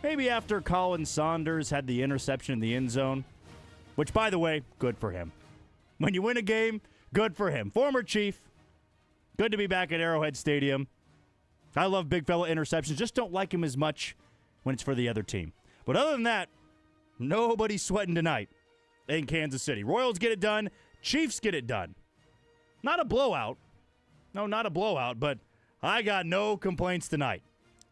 Maybe after Colin Saunders had the interception in the end zone, which, by the way, good for him. When you win a game, good for him. Former Chief, good to be back at Arrowhead Stadium. I love big fella interceptions. Just don't like him as much when it's for the other team. But other than that, nobody's sweating tonight in Kansas City. Royals get it done. Chiefs get it done. Not a blowout. No, not a blowout, but I got no complaints tonight.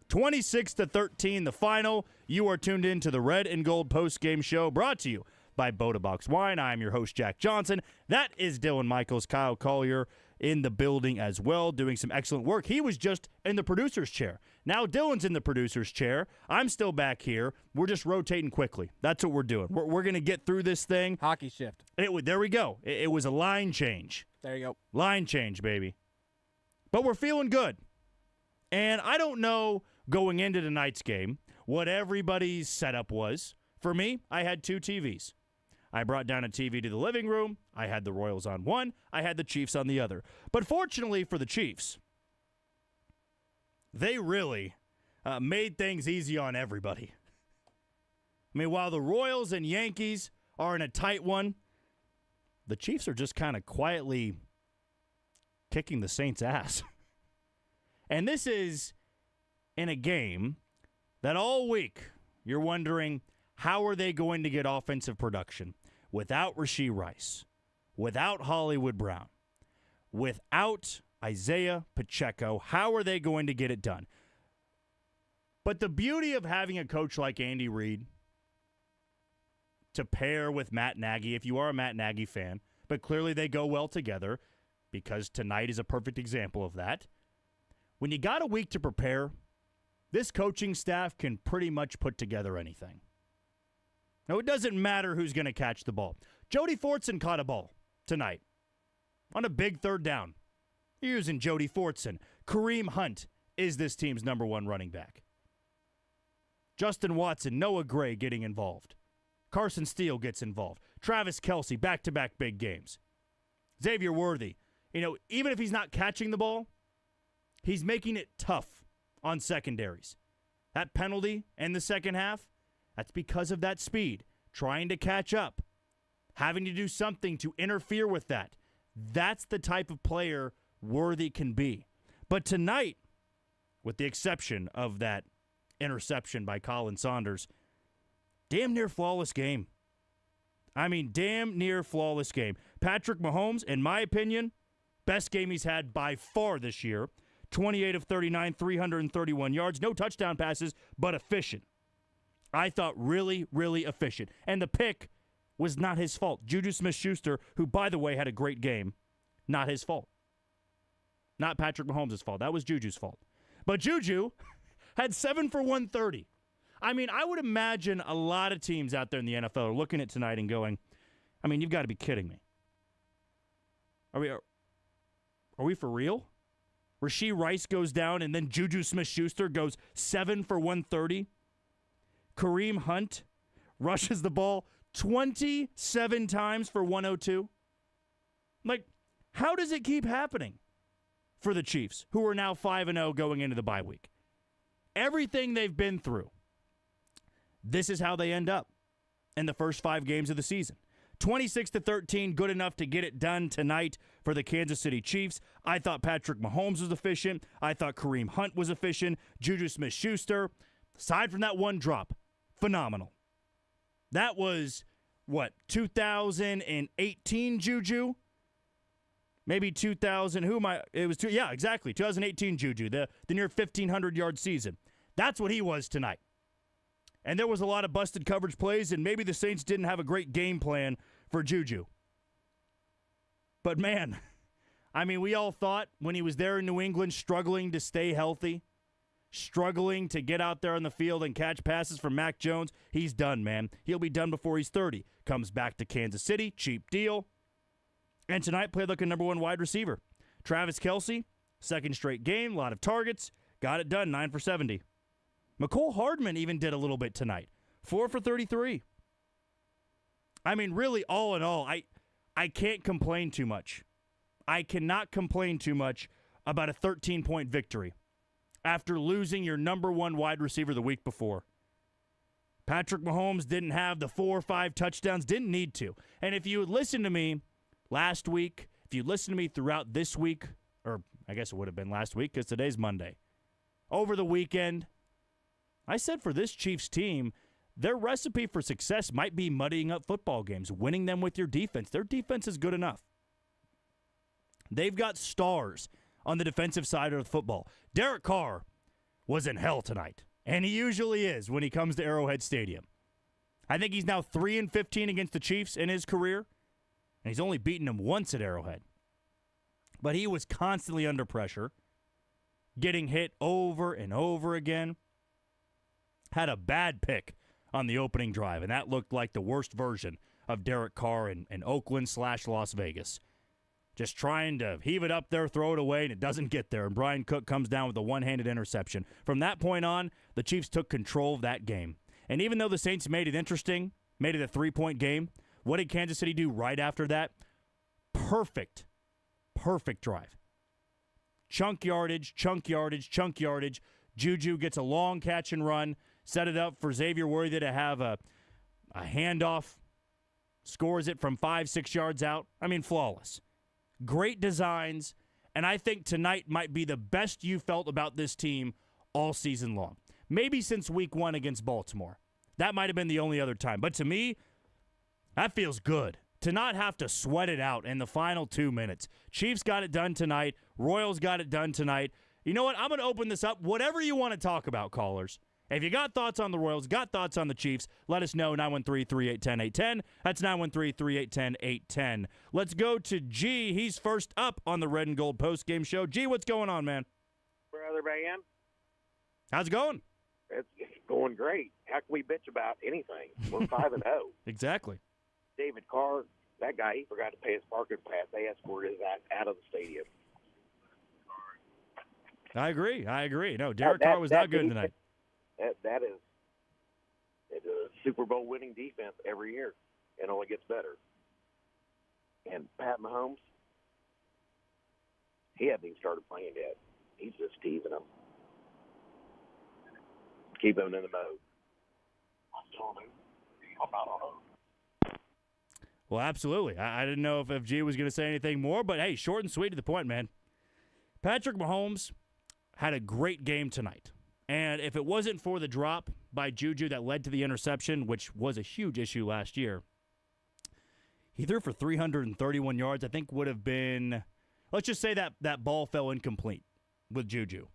26-13, the final. You are tuned in to the Red and Gold Postgame Show, brought to you by Boda Box Wine. I am your host, Jack Johnson. That is Dylan Michaels. Kyle Collier in the building as well, doing some excellent work. He was just in the producer's chair. Now Dylan's in the producer's chair. I'm still back here. We're just rotating quickly. That's what we're doing. We're going to get through this thing. Hockey shift. There we go. It was a line change. There you go. Line change, baby. But we're feeling good. And I don't know going into tonight's game what everybody's setup was. For me, I had two TVs. I brought down a TV to the living room. I had the Royals on one. I had the Chiefs on the other. But fortunately for the Chiefs, they really made things easy on everybody. I mean, while the Royals and Yankees are in a tight one, the Chiefs are just kind of quietly kicking the Saints' ass. And this is in a game that all week you're wondering, how are they going to get offensive production without Rashee Rice, without Hollywood Brown, without Isaiah Pacheco? How are they going to get it done? But the beauty of having a coach like Andy Reid to pair with Matt Nagy, if you are a Matt Nagy fan, but clearly they go well together because tonight is a perfect example of that. When you got a week to prepare, this coaching staff can pretty much put together anything. Now, it doesn't matter who's going to catch the ball. Jody Fortson caught a ball tonight on a big third down. You're using Jody Fortson. Kareem Hunt is this team's number one running back. Justin Watson, Noah Gray getting involved. Carson Steele gets involved. Travis Kelce, back-to-back big games. Xavier Worthy, even if he's not catching the ball, he's making it tough on secondaries. That penalty in the second half, that's because of that speed, trying to catch up, having to do something to interfere with that. That's the type of player Worthy can be. But tonight, with the exception of that interception by Colin Saunders, damn near flawless game. I mean, damn near flawless game. Patrick Mahomes, in my opinion, best game he's had by far this year. 28 of 39, 331 yards. No touchdown passes, but efficient. I thought really, really efficient. And the pick was not his fault. Juju Smith-Schuster, who, by the way, had a great game, not his fault. Not Patrick Mahomes' fault. That was Juju's fault. But Juju had 7 for 130. I mean, I would imagine a lot of teams out there in the NFL are looking at tonight and going, I mean, you've got to be kidding me. Are we for real? Rashee Rice goes down, and then Juju Smith-Schuster goes 7 for 130. Kareem Hunt rushes the ball 27 times for 102. Like, how does it keep happening for the Chiefs, who are now 5-0 going into the bye week? Everything they've been through, this is how they end up in the first 5 games of the season. 26-13, good enough to get it done tonight for the Kansas City Chiefs. I thought Patrick Mahomes was efficient. I thought Kareem Hunt was efficient. Juju Smith-Schuster, aside from that one drop, phenomenal. That was, 2018 Juju? Maybe 2000, exactly, 2018 Juju, the near 1,500-yard season. That's what he was tonight. And there was a lot of busted coverage plays, and maybe the Saints didn't have a great game plan for Juju. But man, I mean, we all thought when he was there in New England struggling to stay healthy, struggling to get out there on the field and catch passes from Mac Jones, he's done, man. He'll be done before he's 30. Comes back to Kansas City, cheap deal. And tonight played like a number one wide receiver. Travis Kelce, second straight game, a lot of targets, got it done, 9 for 70. McCole Hardman even did a little bit tonight. 4 for 33. I mean, really, all in all, I can't complain too much. I cannot complain too much about a 13-point victory after losing your number one wide receiver the week before. Patrick Mahomes didn't have the 4 or 5 touchdowns, didn't need to. And if you would listen to me last week, if you listen to me throughout this week, or I guess it would have been last week because today's Monday, over the weekend, I said for this Chiefs team, their recipe for success might be muddying up football games, winning them with your defense. Their defense is good enough. They've got stars on the defensive side of the football. Derek Carr was in hell tonight, and he usually is when he comes to Arrowhead Stadium. I think he's now 3-15 against the Chiefs in his career, and he's only beaten them once at Arrowhead. But he was constantly under pressure, getting hit over and over again. Had a bad pick on the opening drive, and that looked like the worst version of Derek Carr in Oakland/Las Vegas. Just trying to heave it up there, throw it away, and it doesn't get there. And Brian Cook comes down with a one-handed interception. From that point on, the Chiefs took control of that game. And even though the Saints made it interesting, made it a 3-point game, what did Kansas City do right after that? Perfect drive. Chunk yardage. Juju gets a long catch and run, set it up for Xavier Worthy to have a handoff, scores it from 5-6 yards out. I mean, flawless. Great designs, and I think tonight might be the best you felt about this team all season long. Maybe since week 1 against Baltimore. That might have been the only other time. But to me, that feels good. To not have to sweat it out in the final 2 minutes. Chiefs got it done tonight. Royals got it done tonight. You know what? I'm going to open this up. Whatever you want to talk about, callers. If you got thoughts on the Royals, got thoughts on the Chiefs, let us know, 913-381-0810. That's 913-381-0810. Let's go to G. He's first up on the Red and Gold Postgame Show. G, what's going on, man? Brother man. How's it going? It's going great. How can we bitch about anything? We're 5-0. Exactly. David Carr, that guy, he forgot to pay his parking pass. They escorted his ass out of the stadium. I agree. No, Derek Carr was not good tonight. That is a Super Bowl winning defense every year. It only gets better. And Pat Mahomes, he hasn't even started playing yet. He's just teasing them. Keep him in the mode. Well, absolutely. I didn't know if G was going to say anything more, but hey, short and sweet to the point, man. Patrick Mahomes had a great game tonight. And if it wasn't for the drop by Juju that led to the interception, which was a huge issue last year, he threw for 331 yards. I think would have been, let's just say that ball fell incomplete with Juju.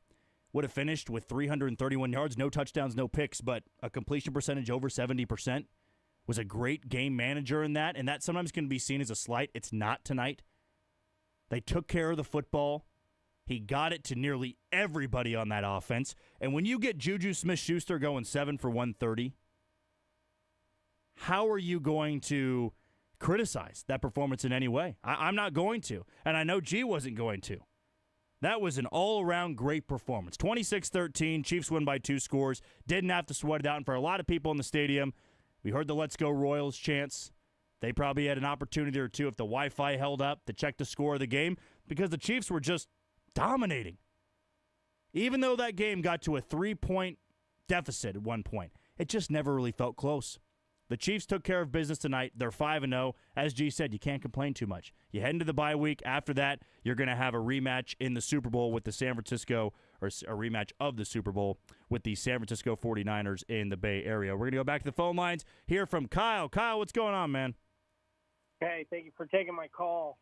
Would have finished with 331 yards, no touchdowns, no picks, but a completion percentage over 70%. Was a great game manager in that, and that sometimes can be seen as a slight. It's not tonight. They took care of the football. He got it to nearly everybody on that offense. And when you get Juju Smith-Schuster going 7 for 130, how are you going to criticize that performance in any way? I'm not going to, and I know G wasn't going to. That was an all-around great performance. 26-13, Chiefs win by 2 scores. Didn't have to sweat it out, and for a lot of people in the stadium, we heard the Let's Go Royals chants. They probably had an opportunity or two if the Wi-Fi held up to check the score of the game because the Chiefs were just dominating. Even though that game got to a 3-point deficit at one point, it just never really felt close. The Chiefs took care of business tonight. They're 5-0. As G said, you can't complain too much. You head into the bye week. After that, you're going to have a rematch in the Super Bowl with the San Francisco, or a rematch of the Super Bowl with the San Francisco 49ers in the Bay Area. We're going to go back to the phone lines, hear from Kyle. Kyle, what's going on, man? Hey, thank you for taking my call.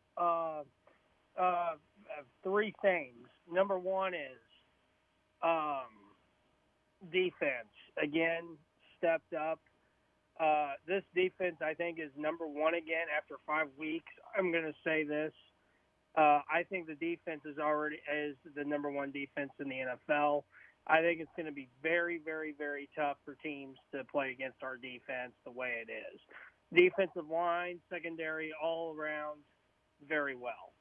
3 things. Number 1 is defense. Again, stepped up. This defense, I think, is number 1 again after 5 weeks. I'm going to say this. I think the defense is the number 1 defense in the NFL. I think it's going to be very, very, very tough for teams to play against our defense the way it is. Defensive line, secondary, all around, very well.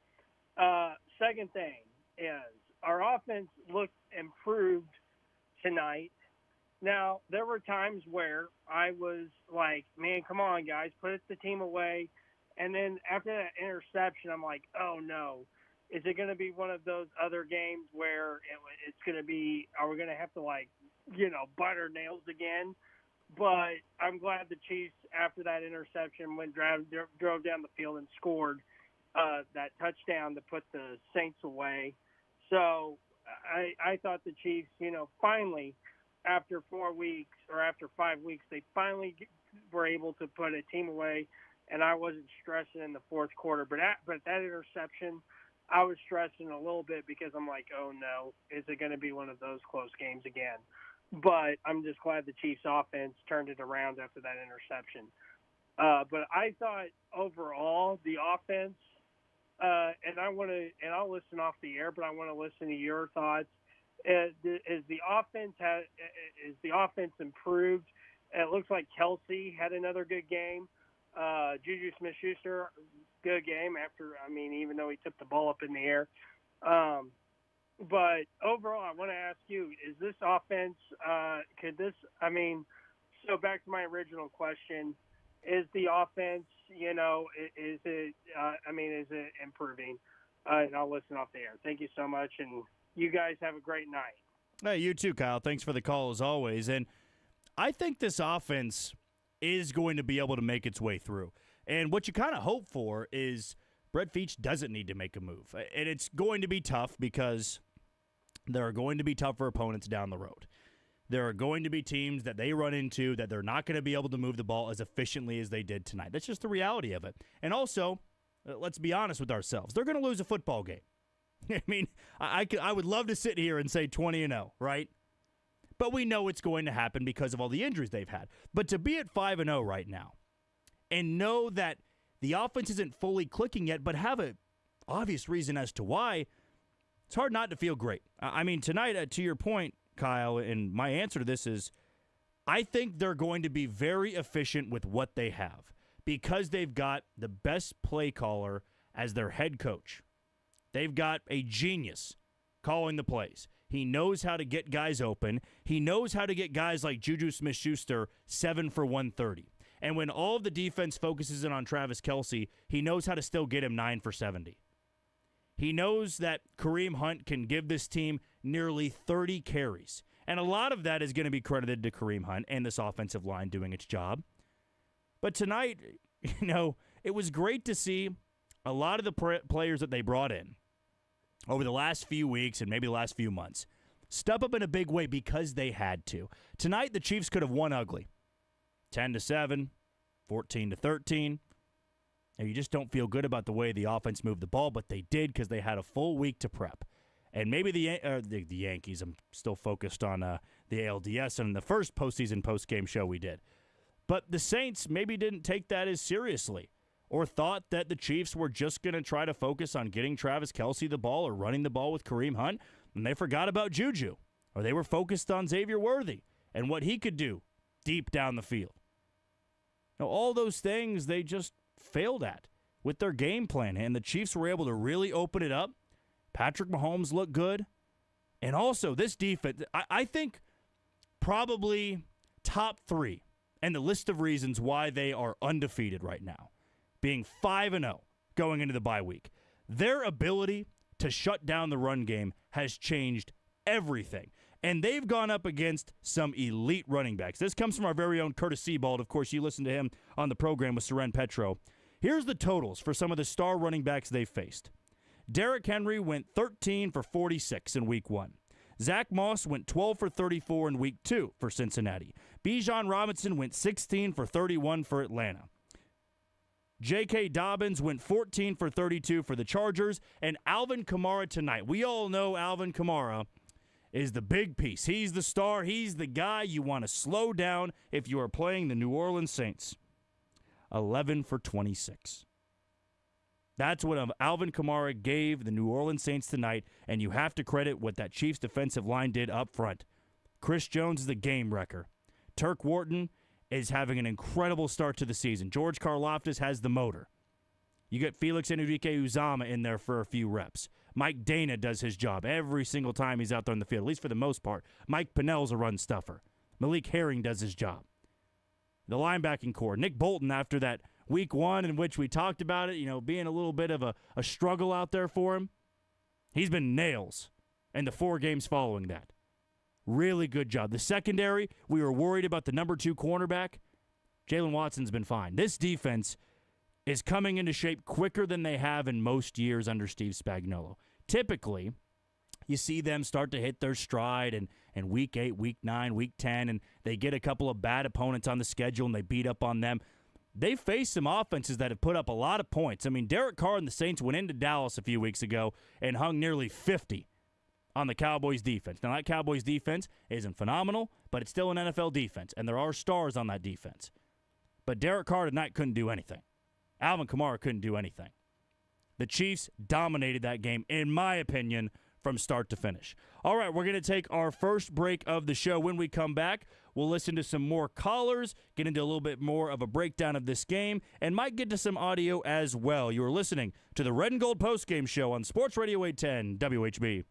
Second thing is our offense looked improved tonight. Now, there were times where I was like, man, come on, guys, put the team away. And then after that interception, I'm like, oh, no. Is it going to be one of those other games where it's going to be, are we going to have to, bite our nails again? But I'm glad the Chiefs, after that interception, drove down the field and scored that touchdown to put the Saints away. So I thought the Chiefs, finally, after 4 weeks or after 5 weeks, they finally were able to put a team away, and I wasn't stressing in the fourth quarter. But that interception, I was stressing a little bit because I'm like, oh, no, is it going to be one of those close games again? But I'm just glad the Chiefs' offense turned it around after that interception. But I thought overall the offense, and I'll listen off the air, but I want to listen to your thoughts. Is the offense improved? It looks like Kelsey had another good game. Juju Smith-Schuster, good game even though he took the ball up in the air. But overall, I want to ask you, is this offense, so back to my original question, is the offense, is it improving? And I'll listen off the air. Thank you so much, and you guys have a great night. Hey, you too, Kyle. Thanks for the call as always. And I think this offense is going to be able to make its way through. And what you kind of hope for is Brett Veach doesn't need to make a move. And it's going to be tough because there are going to be tougher opponents down the road. There are going to be teams that they run into that they're not going to be able to move the ball as efficiently as they did tonight. That's just the reality of it. And also, let's be honest with ourselves. They're going to lose a football game. I mean, I would love to sit here and say 20-0, right? But we know it's going to happen because of all the injuries they've had. But to be at 5-0 right now and know that the offense isn't fully clicking yet, but have an obvious reason as to why, it's hard not to feel great. I mean, tonight, to your point, Kyle, and my answer to this is I think they're going to be very efficient with what they have because they've got the best play caller as their head coach. They've got a genius calling the plays. He knows how to get guys open. He knows how to get guys like Juju Smith-Schuster 7 for 130. And when all of the defense focuses in on Travis Kelce, he knows how to still get him 9 for 70. He knows that Kareem Hunt can give this team nearly 30 carries. And a lot of that is going to be credited to Kareem Hunt and this offensive line doing its job. But tonight, it was great to see a lot of the players that they brought in over the last few weeks and maybe the last few months step up in a big way because they had to. Tonight, the Chiefs could have won ugly. 10-7, 14-13. And you just don't feel good about the way the offense moved the ball, but they did because they had a full week to prep. And maybe the Yankees, I'm still focused on the ALDS and the first postgame show we did. But the Saints maybe didn't take that as seriously or thought that the Chiefs were just going to try to focus on getting Travis Kelce the ball or running the ball with Kareem Hunt, and they forgot about Juju. Or they were focused on Xavier Worthy and what he could do deep down the field. Now, all those things they just failed at with their game plan, and the Chiefs were able to really open it up. Patrick Mahomes looked good. And also, this defense, I think probably top 3 and the list of reasons why they are undefeated right now, being 5-0 going into the bye week. Their ability to shut down the run game has changed everything. And they've gone up against some elite running backs. This comes from our very own Curtis Seabald. Of course, you listen to him on the program with Seren Petro. Here's the totals for some of the star running backs they've faced. Derrick Henry went 13 for 46 in Week 1. Zach Moss went 12 for 34 in Week 2 for Cincinnati. Bijan Robinson went 16 for 31 for Atlanta. J.K. Dobbins went 14 for 32 for the Chargers. And Alvin Kamara tonight. We all know Alvin Kamara is the big piece. He's the star. He's the guy you want to slow down if you are playing the New Orleans Saints. 11 for 26. That's what Alvin Kamara gave the New Orleans Saints tonight, and you have to credit what that Chiefs defensive line did up front. Chris Jones is the game wrecker. Turk Wharton is having an incredible start to the season. George Karlaftis has the motor. You get Felix Enrique-Uzama in there for a few reps. Mike Dana does his job every single time he's out there on the field, at least for the most part. Mike Pinnell's a run stuffer. Malik Herring does his job. The linebacking core, Nick Bolton, after that Week 1 in which we talked about it, being a little bit of a struggle out there for him, he's been nails in the 4 games following that. really good job. The secondary, we were worried about the number 2 cornerback. Jalen Watson's been fine. This defense is coming into shape quicker than they have in most years under Steve Spagnuolo. Typically, you see them start to hit their stride in week 8, week 9, week 10, and they get a couple of bad opponents on the schedule and they beat up on them. They face some offenses that have put up a lot of points. I mean, Derek Carr and the Saints went into Dallas a few weeks ago and hung nearly 50 on the Cowboys defense. Now, that Cowboys defense isn't phenomenal, but it's still an NFL defense, and there are stars on that defense. But Derek Carr tonight couldn't do anything. Alvin Kamara couldn't do anything. The Chiefs dominated that game, in my opinion, from start to finish. All right, we're going to take our first break of the show. When we come back, we'll listen to some more callers, get into a little bit more of a breakdown of this game, and might get to some audio as well. You are listening to the Red and Gold Postgame Show on Sports Radio 810 WHB.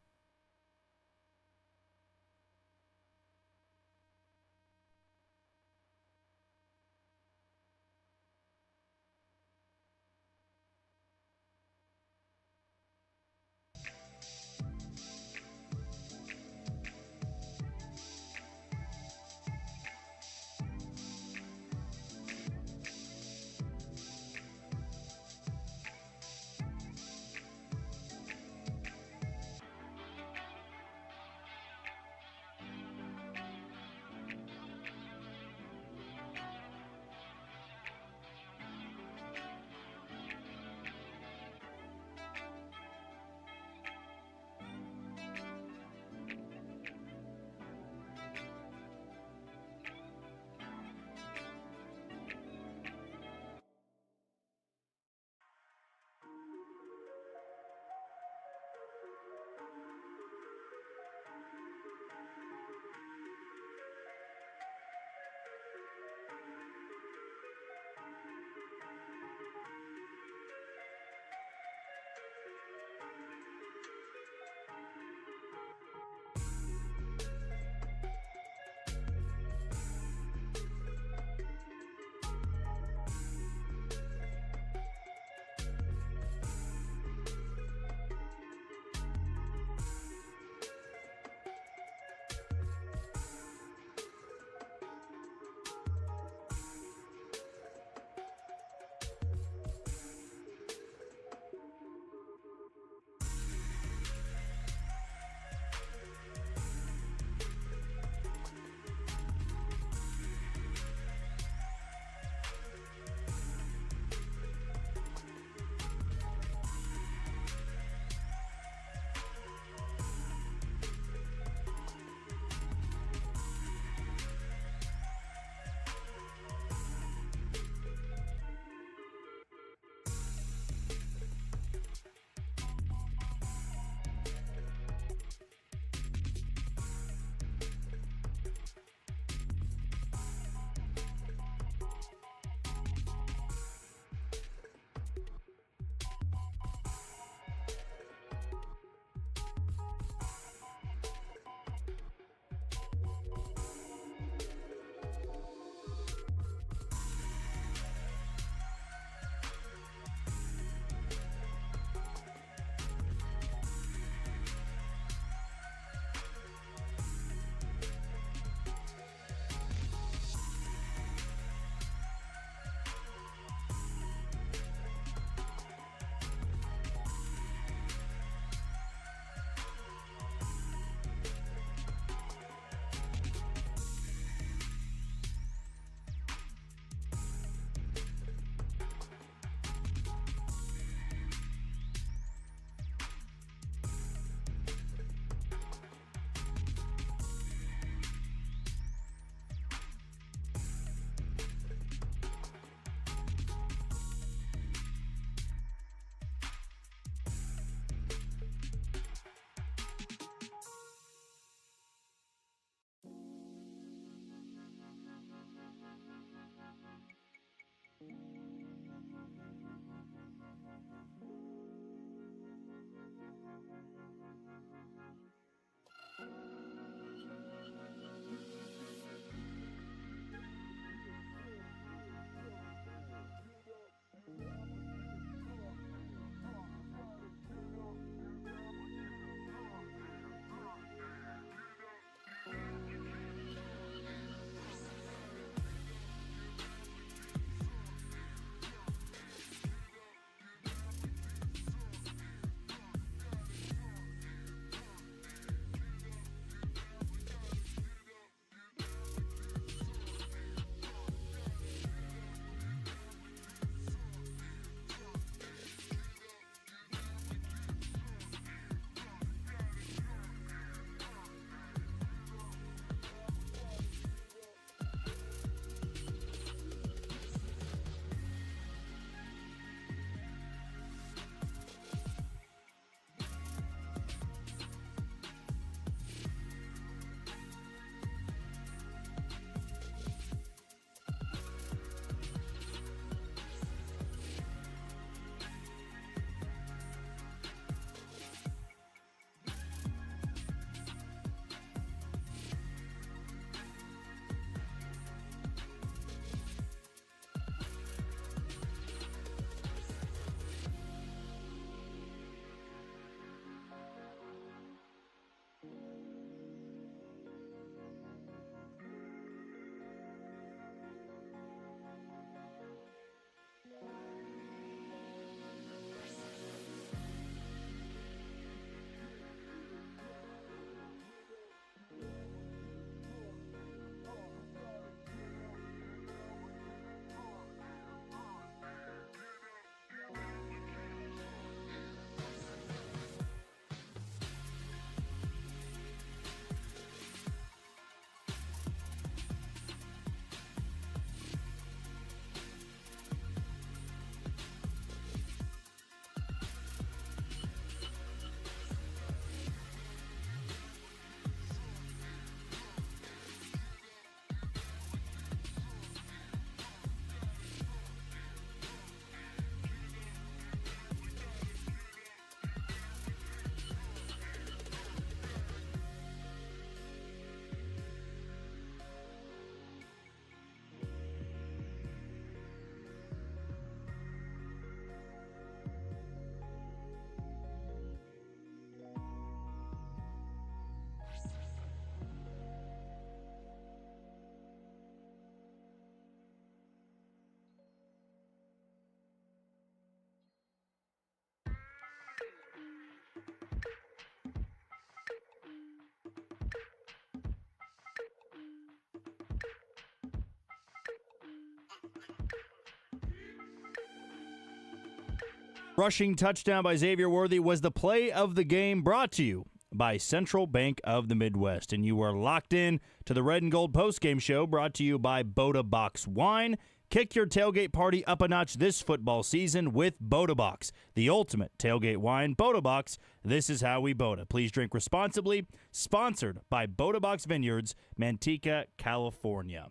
Rushing touchdown by Xavier Worthy was the play of the game, brought to you by Central Bank of the Midwest. And you are locked in to the Red and Gold Postgame Show, brought to you by Boda Box Wine. Kick your tailgate party up a notch this football season with Boda Box, the ultimate tailgate wine. Boda Box, this is how we Boda. Please drink responsibly. Sponsored by Boda Box Vineyards, Manteca, California.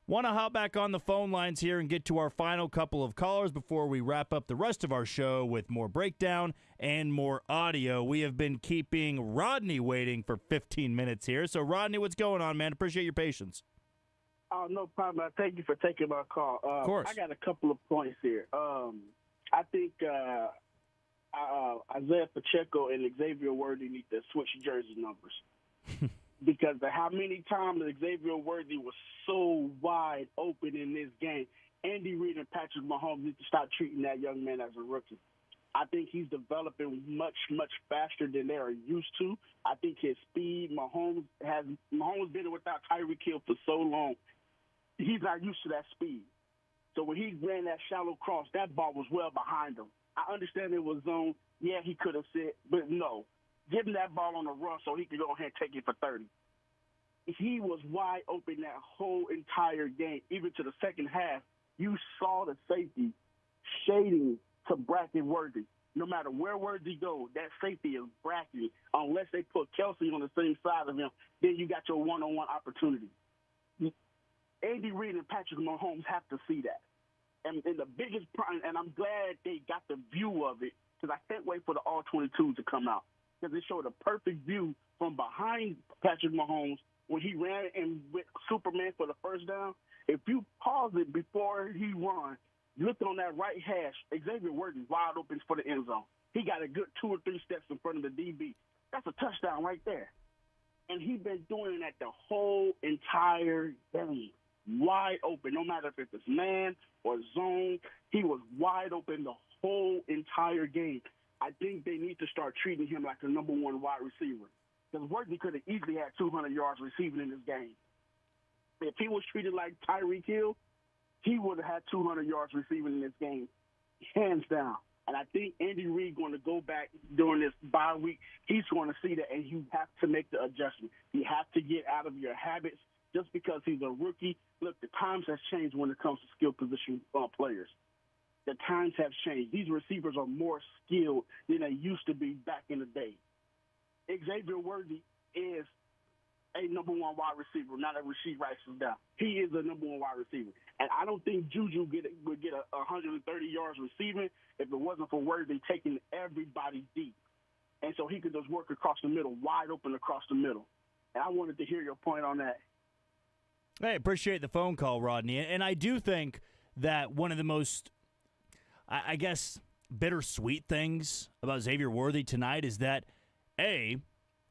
Want to hop back on the phone lines here and get to our final couple of callers before we wrap up the rest of our show with more breakdown and more audio. We have been keeping Rodney waiting for 15 minutes here. So, Rodney, what's going on, man? Appreciate your patience. Oh, no problem. Thank you for taking my call. Of course. I got a couple of points here. I think Isaiah Pacheco and Xavier Worthy need to switch jersey numbers. Because of how many times Xavier Worthy was so wide open in this game, Andy Reid and Patrick Mahomes need to stop treating that young man as a rookie. I think he's developing much, much faster than they are used to. I think his speed, Mahomes been without Tyreek Hill for so long. He's not used to that speed. So when he ran that shallow cross, that ball was well behind him. I understand it was zone. Yeah, he could have said, but no. Give him that ball on the run so he can go ahead and take it for 30. He was wide open that whole entire game. Even to the second half, you saw the safety shading to bracket Worthy. No matter where Worthy goes, that safety is bracketing. Unless they put Kelsey on the same side of him, then you got your one-on-one opportunity. Andy Reid and Patrick Mahomes have to see that. And the biggest problem, and I'm glad they got the view of it, because I can't wait for the All-22 to come out. Because it showed a perfect view from behind Patrick Mahomes when he ran and with Superman for the first down. If you pause it before he run, look on that right hash, Xavier Worthy wide open for the end zone. He got a good 2 or 3 steps in front of the DB. That's a touchdown right there. And he's been doing that the whole entire game. Wide open, no matter if it's man or zone. He was wide open the whole entire game. I think they need to start treating him like the number one wide receiver. Because Worthy could have easily had 200 yards receiving in this game. If he was treated like Tyreek Hill, he would have had 200 yards receiving in this game, hands down. And I think Andy Reid going to go back during this bye week. He's going to see that, and you have to make the adjustment. You have to get out of your habits just because he's a rookie. Look, the times have changed when it comes to skill position players. The times have changed. These receivers are more skilled than they used to be back in the day. Xavier Worthy is a number one wide receiver, not a Rasheed Rice is down. He is a number one wide receiver. And I don't think Juju would get 130 yards receiving if it wasn't for Worthy taking everybody deep. And so he could just work across the middle, wide open across the middle. And I wanted to hear your point on that. Hey, appreciate the phone call, Rodney. And I do think that one of the most, I guess, bittersweet things about Xavier Worthy tonight is that, A,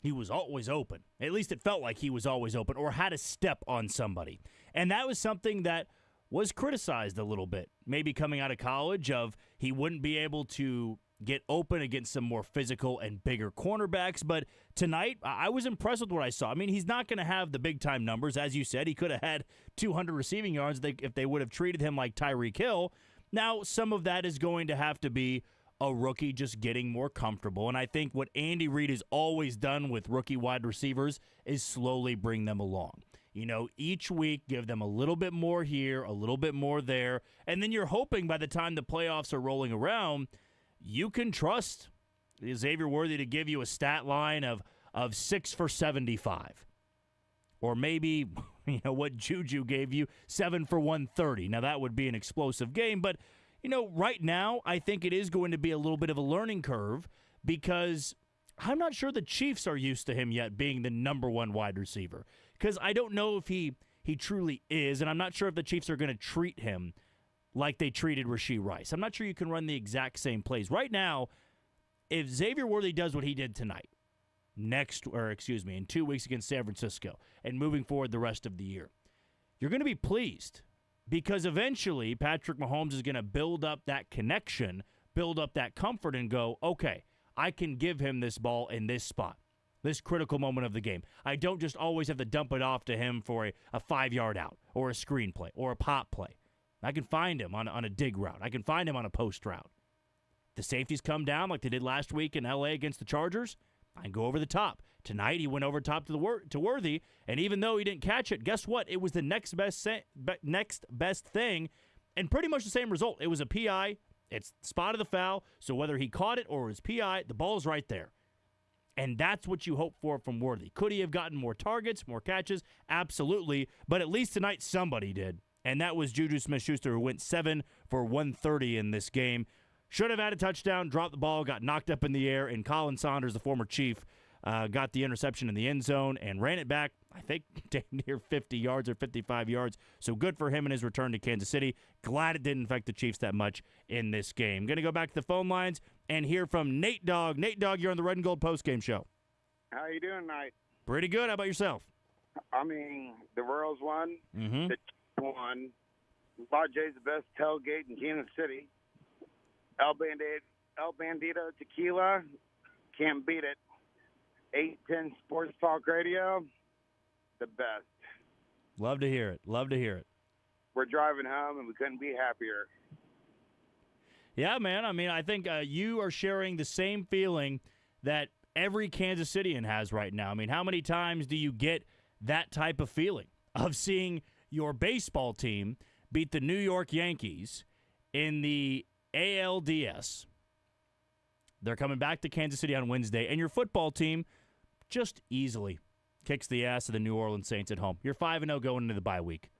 he was always open. At least it felt like he was always open or had a step on somebody. And that was something that was criticized a little bit, maybe coming out of college, of he wouldn't be able to get open against some more physical and bigger cornerbacks. But tonight, I was impressed with what I saw. I mean, he's not going to have the big-time numbers. As you said, he could have had 200 receiving yards if they would have treated him like Tyreek Hill. Now, some of that is going to have to be a rookie just getting more comfortable. And I think what Andy Reid has always done with rookie wide receivers is slowly bring them along. You know, each week, give them a little bit more here, a little bit more there, and then you're hoping by the time the playoffs are rolling around, you can trust Xavier Worthy to give you a stat line of 6 for 75. Or maybe, you know, what Juju gave you, 7 for 130. Now, that would be an explosive game, but you know, right now, I think it is going to be a little bit of a learning curve because I'm not sure the Chiefs are used to him yet being the number one wide receiver. Because I don't know if he truly is, and I'm not sure if the Chiefs are going to treat him like they treated Rasheed Rice. I'm not sure you can run the exact same plays. Right now, if Xavier Worthy does what he did tonight, in 2 weeks against San Francisco, and moving forward the rest of the year, you're going to be pleased. Because eventually, Patrick Mahomes is going to build up that connection, build up that comfort, and go, okay, I can give him this ball in this spot, this critical moment of the game. I don't just always have to dump it off to him for a 5-yard out or a screen play or a pop play. I can find him on a dig route. I can find him on a post route. the safeties come down like they did last week in L.A. against the Chargers, I can go over the top. Tonight, he went over top to Worthy, and even though he didn't catch it, guess what? It was the next best thing, and pretty much the same result. It was a PI. It's spot of the foul, so whether he caught it or it was PI, the ball's right there. And that's what you hope for from Worthy. Could he have gotten more targets, more catches? Absolutely. But at least tonight somebody did. And that was Juju Smith-Schuster, who went 7 for 130 in this game. Should have had a touchdown, dropped the ball, got knocked up in the air, and Colin Saunders, the former Chief, got the interception in the end zone and ran it back, I think, near 50 yards or 55 yards. So good for him in his return to Kansas City. Glad it didn't affect the Chiefs that much in this game. Going to go back to the phone lines and hear from Nate Dogg. Nate Dogg, you're on the Red and Gold Postgame Show. How you doing tonight? Pretty good. How about yourself? I mean, the Royals won. Mm-hmm. The Chiefs won. Jay's the best tailgate in Kansas City. El Bandito Tequila. Can't beat it. 810 Sports Talk Radio. The best. Love to hear it. Love to hear it. We're driving home, and we couldn't be happier. Yeah, man. I mean, I think you are sharing the same feeling that every Kansas Citian has right now. I mean, how many times do you get that type of feeling of seeing your baseball team beat the New York Yankees in the ALDS? They're coming back to Kansas City on Wednesday, and your football team just easily kicks the ass of the New Orleans Saints at home. You're 5-0 going into the bye week.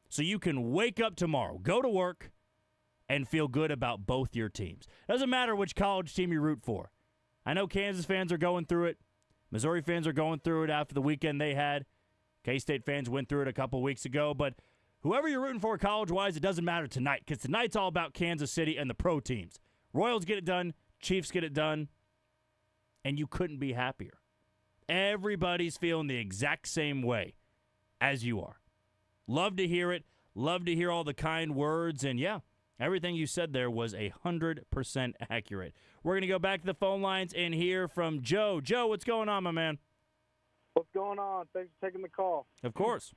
So you can wake up tomorrow, go to work, and feel good about both your teams. Doesn't matter which college team you root for. I know Kansas fans are going through it. Missouri fans are going through it after the weekend they had. K-State fans went through it a couple weeks ago. But whoever you're rooting for college-wise, it doesn't matter tonight because tonight's all about Kansas City and the pro teams. Royals get it done. Chiefs get it done. And you couldn't be happier. Everybody's feeling the exact same way as you are. Love to hear it. Love to hear all the kind words. And, yeah, everything you said there was 100% accurate. We're going to go back to the phone lines and hear from Joe. Joe, what's going on, my man? What's going on? Thanks for taking the call. Of course.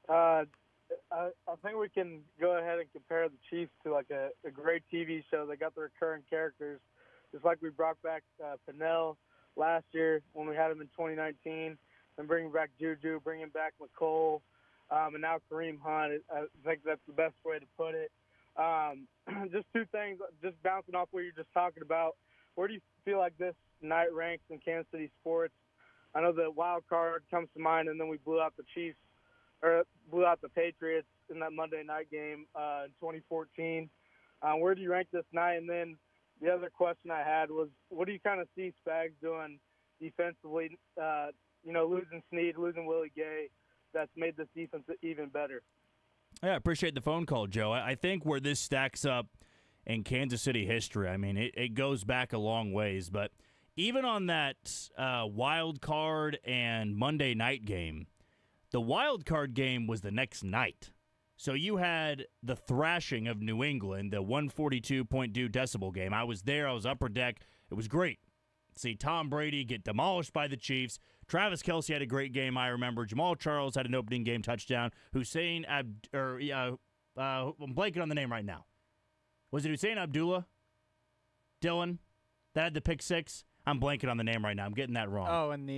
I think we can go ahead and compare the Chiefs to like a great TV show. They got the recurring characters, just like we brought back Pinnell last year when we had him in 2019, and bringing back Juju, bringing back McCole, and now Kareem Hunt. I think that's the best way to put it. Just two things, just bouncing off what you're just talking about. Where do you feel like this night ranks in Kansas City sports? I know the wild card comes to mind, and then we blew out the Chiefs, or blew out the Patriots in that Monday night game in 2014. Where do you rank this night? And then the other question I had was, what do you kind of see Spags doing defensively? Losing Snead, losing Willie Gay, that's made this defense even better. Yeah, I appreciate the phone call, Joe. I think where this stacks up in Kansas City history, I mean, it goes back a long ways, but even on that wild card and Monday night game, the wild card game was the next night. So you had the thrashing of New England, the 142.2 decibel game. I was there. I was upper deck. It was great. See Tom Brady get demolished by the Chiefs. Travis Kelce had a great game, I remember. Jamal Charles had an opening game touchdown. I'm blanking on the name right now. Was it Hussein Abdullah? Dylan? That had the pick six? I'm blanking on the name right now. I'm getting that wrong. Oh, and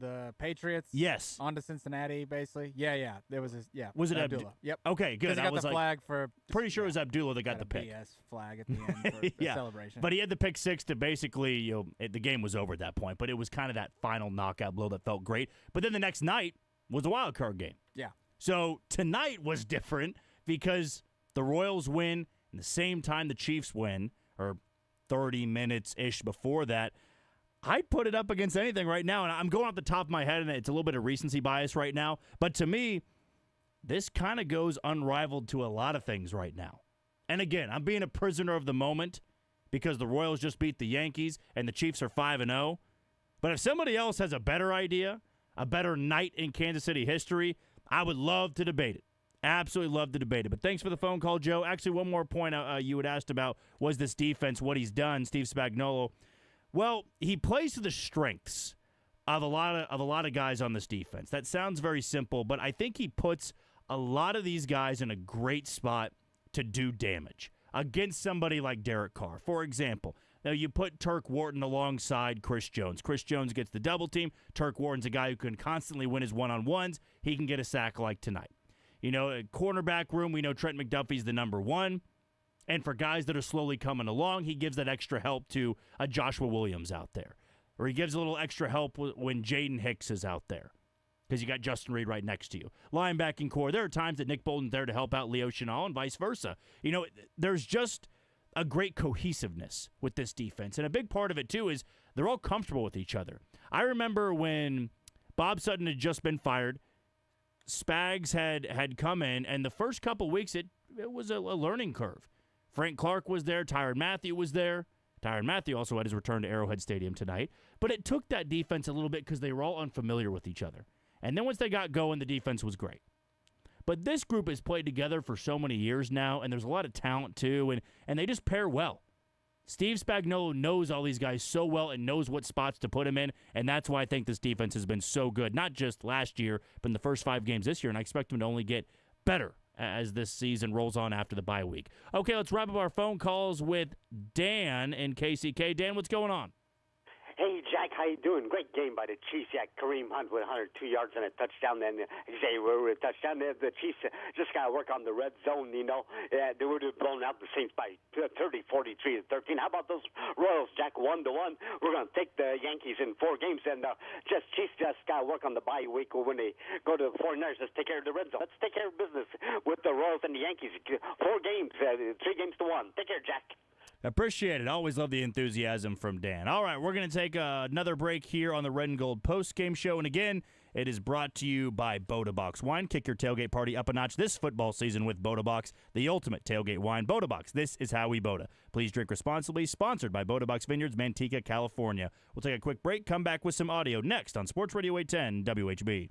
the Patriots? Yes. On to Cincinnati, basically? Yeah. There was Was it Abdullah? Yep. Okay, good. He got the flag for... Pretty sure it was Abdullah that got the pick. BS flag at the end for the celebration. But he had the pick six to basically, the game was over at that point. But it was kind of that final knockout blow that felt great. But then the next night was a wild card game. Yeah. So tonight was different because the Royals win and the same time the Chiefs win, or 30 minutes-ish before that. I'd put it up against anything right now, and I'm going off the top of my head, and it's a little bit of recency bias right now. But to me, this kind of goes unrivaled to a lot of things right now. And again, I'm being a prisoner of the moment because the Royals just beat the Yankees and the Chiefs are 5-0. But if somebody else has a better idea, a better night in Kansas City history, I would love to debate it. Absolutely love to debate it. But thanks for the phone call, Joe. Actually, one more point you had asked about was this defense, what he's done, Steve Spagnuolo. Well, he plays to the strengths of a lot of guys on this defense. That sounds very simple, but I think he puts a lot of these guys in a great spot to do damage. against somebody like Derek Carr. For example, now you put Turk Wharton alongside Chris Jones. Chris Jones gets the double team. Turk Wharton's a guy who can constantly win his one-on-ones. He can get a sack like tonight. You know, at cornerback room, we know Trent McDuffie's the number one. And for guys that are slowly coming along, he gives that extra help to a Joshua Williams out there. Or he gives a little extra help when Jaden Hicks is out there, because you got Justin Reed right next to you. Linebacking core, there are times that Nick Bolton's there to help out Leo Chenal and vice versa. You know, there's just a great cohesiveness with this defense. And a big part of it, too, is they're all comfortable with each other. I remember when Bob Sutton had just been fired, Spags had come in, and the first couple weeks it was a learning curve. Frank Clark was there. Tyrann Mathieu was there. Tyrann Mathieu also had his return to Arrowhead Stadium tonight. But it took that defense a little bit because they were all unfamiliar with each other. And then once they got going, the defense was great. But this group has played together for so many years now, and there's a lot of talent too, and they just pair well. Steve Spagnuolo knows all these guys so well and knows what spots to put them in, and that's why I think this defense has been so good, not just last year, but in the first 5 games this year, and I expect them to only get better as this season rolls on after the bye week. Okay, let's wrap up our phone calls with Dan in KCK. Dan, what's going on? Hey, Jack, how you doing? Great game by the Chiefs. Yeah, Kareem Hunt with 102 yards and a touchdown, and Xavier with a touchdown. The Chiefs just got to work on the red zone, you know. They would have blown out the Saints by 30, 43 to 13. How about those Royals, Jack, 1-1? We're going to take the Yankees in 4 games, and Chiefs just got to work on the bye week when they go to the 49ers. Just take care of the red zone. Let's take care of business with the Royals and the Yankees. 4 games, 3 games to 1. Take care, Jack. Appreciate it. Always love the enthusiasm from Dan. All right, we're going to take another break here on the Red and Gold Postgame Show. And again, it is brought to you by Boda Box Wine. Kick your tailgate party up a notch this football season with Boda Box, the ultimate tailgate wine. Boda Box, this is how we Boda. Please drink responsibly. Sponsored by Boda Box Vineyards, Manteca, California. We'll take a quick break, come back with some audio next on Sports Radio 810 WHB.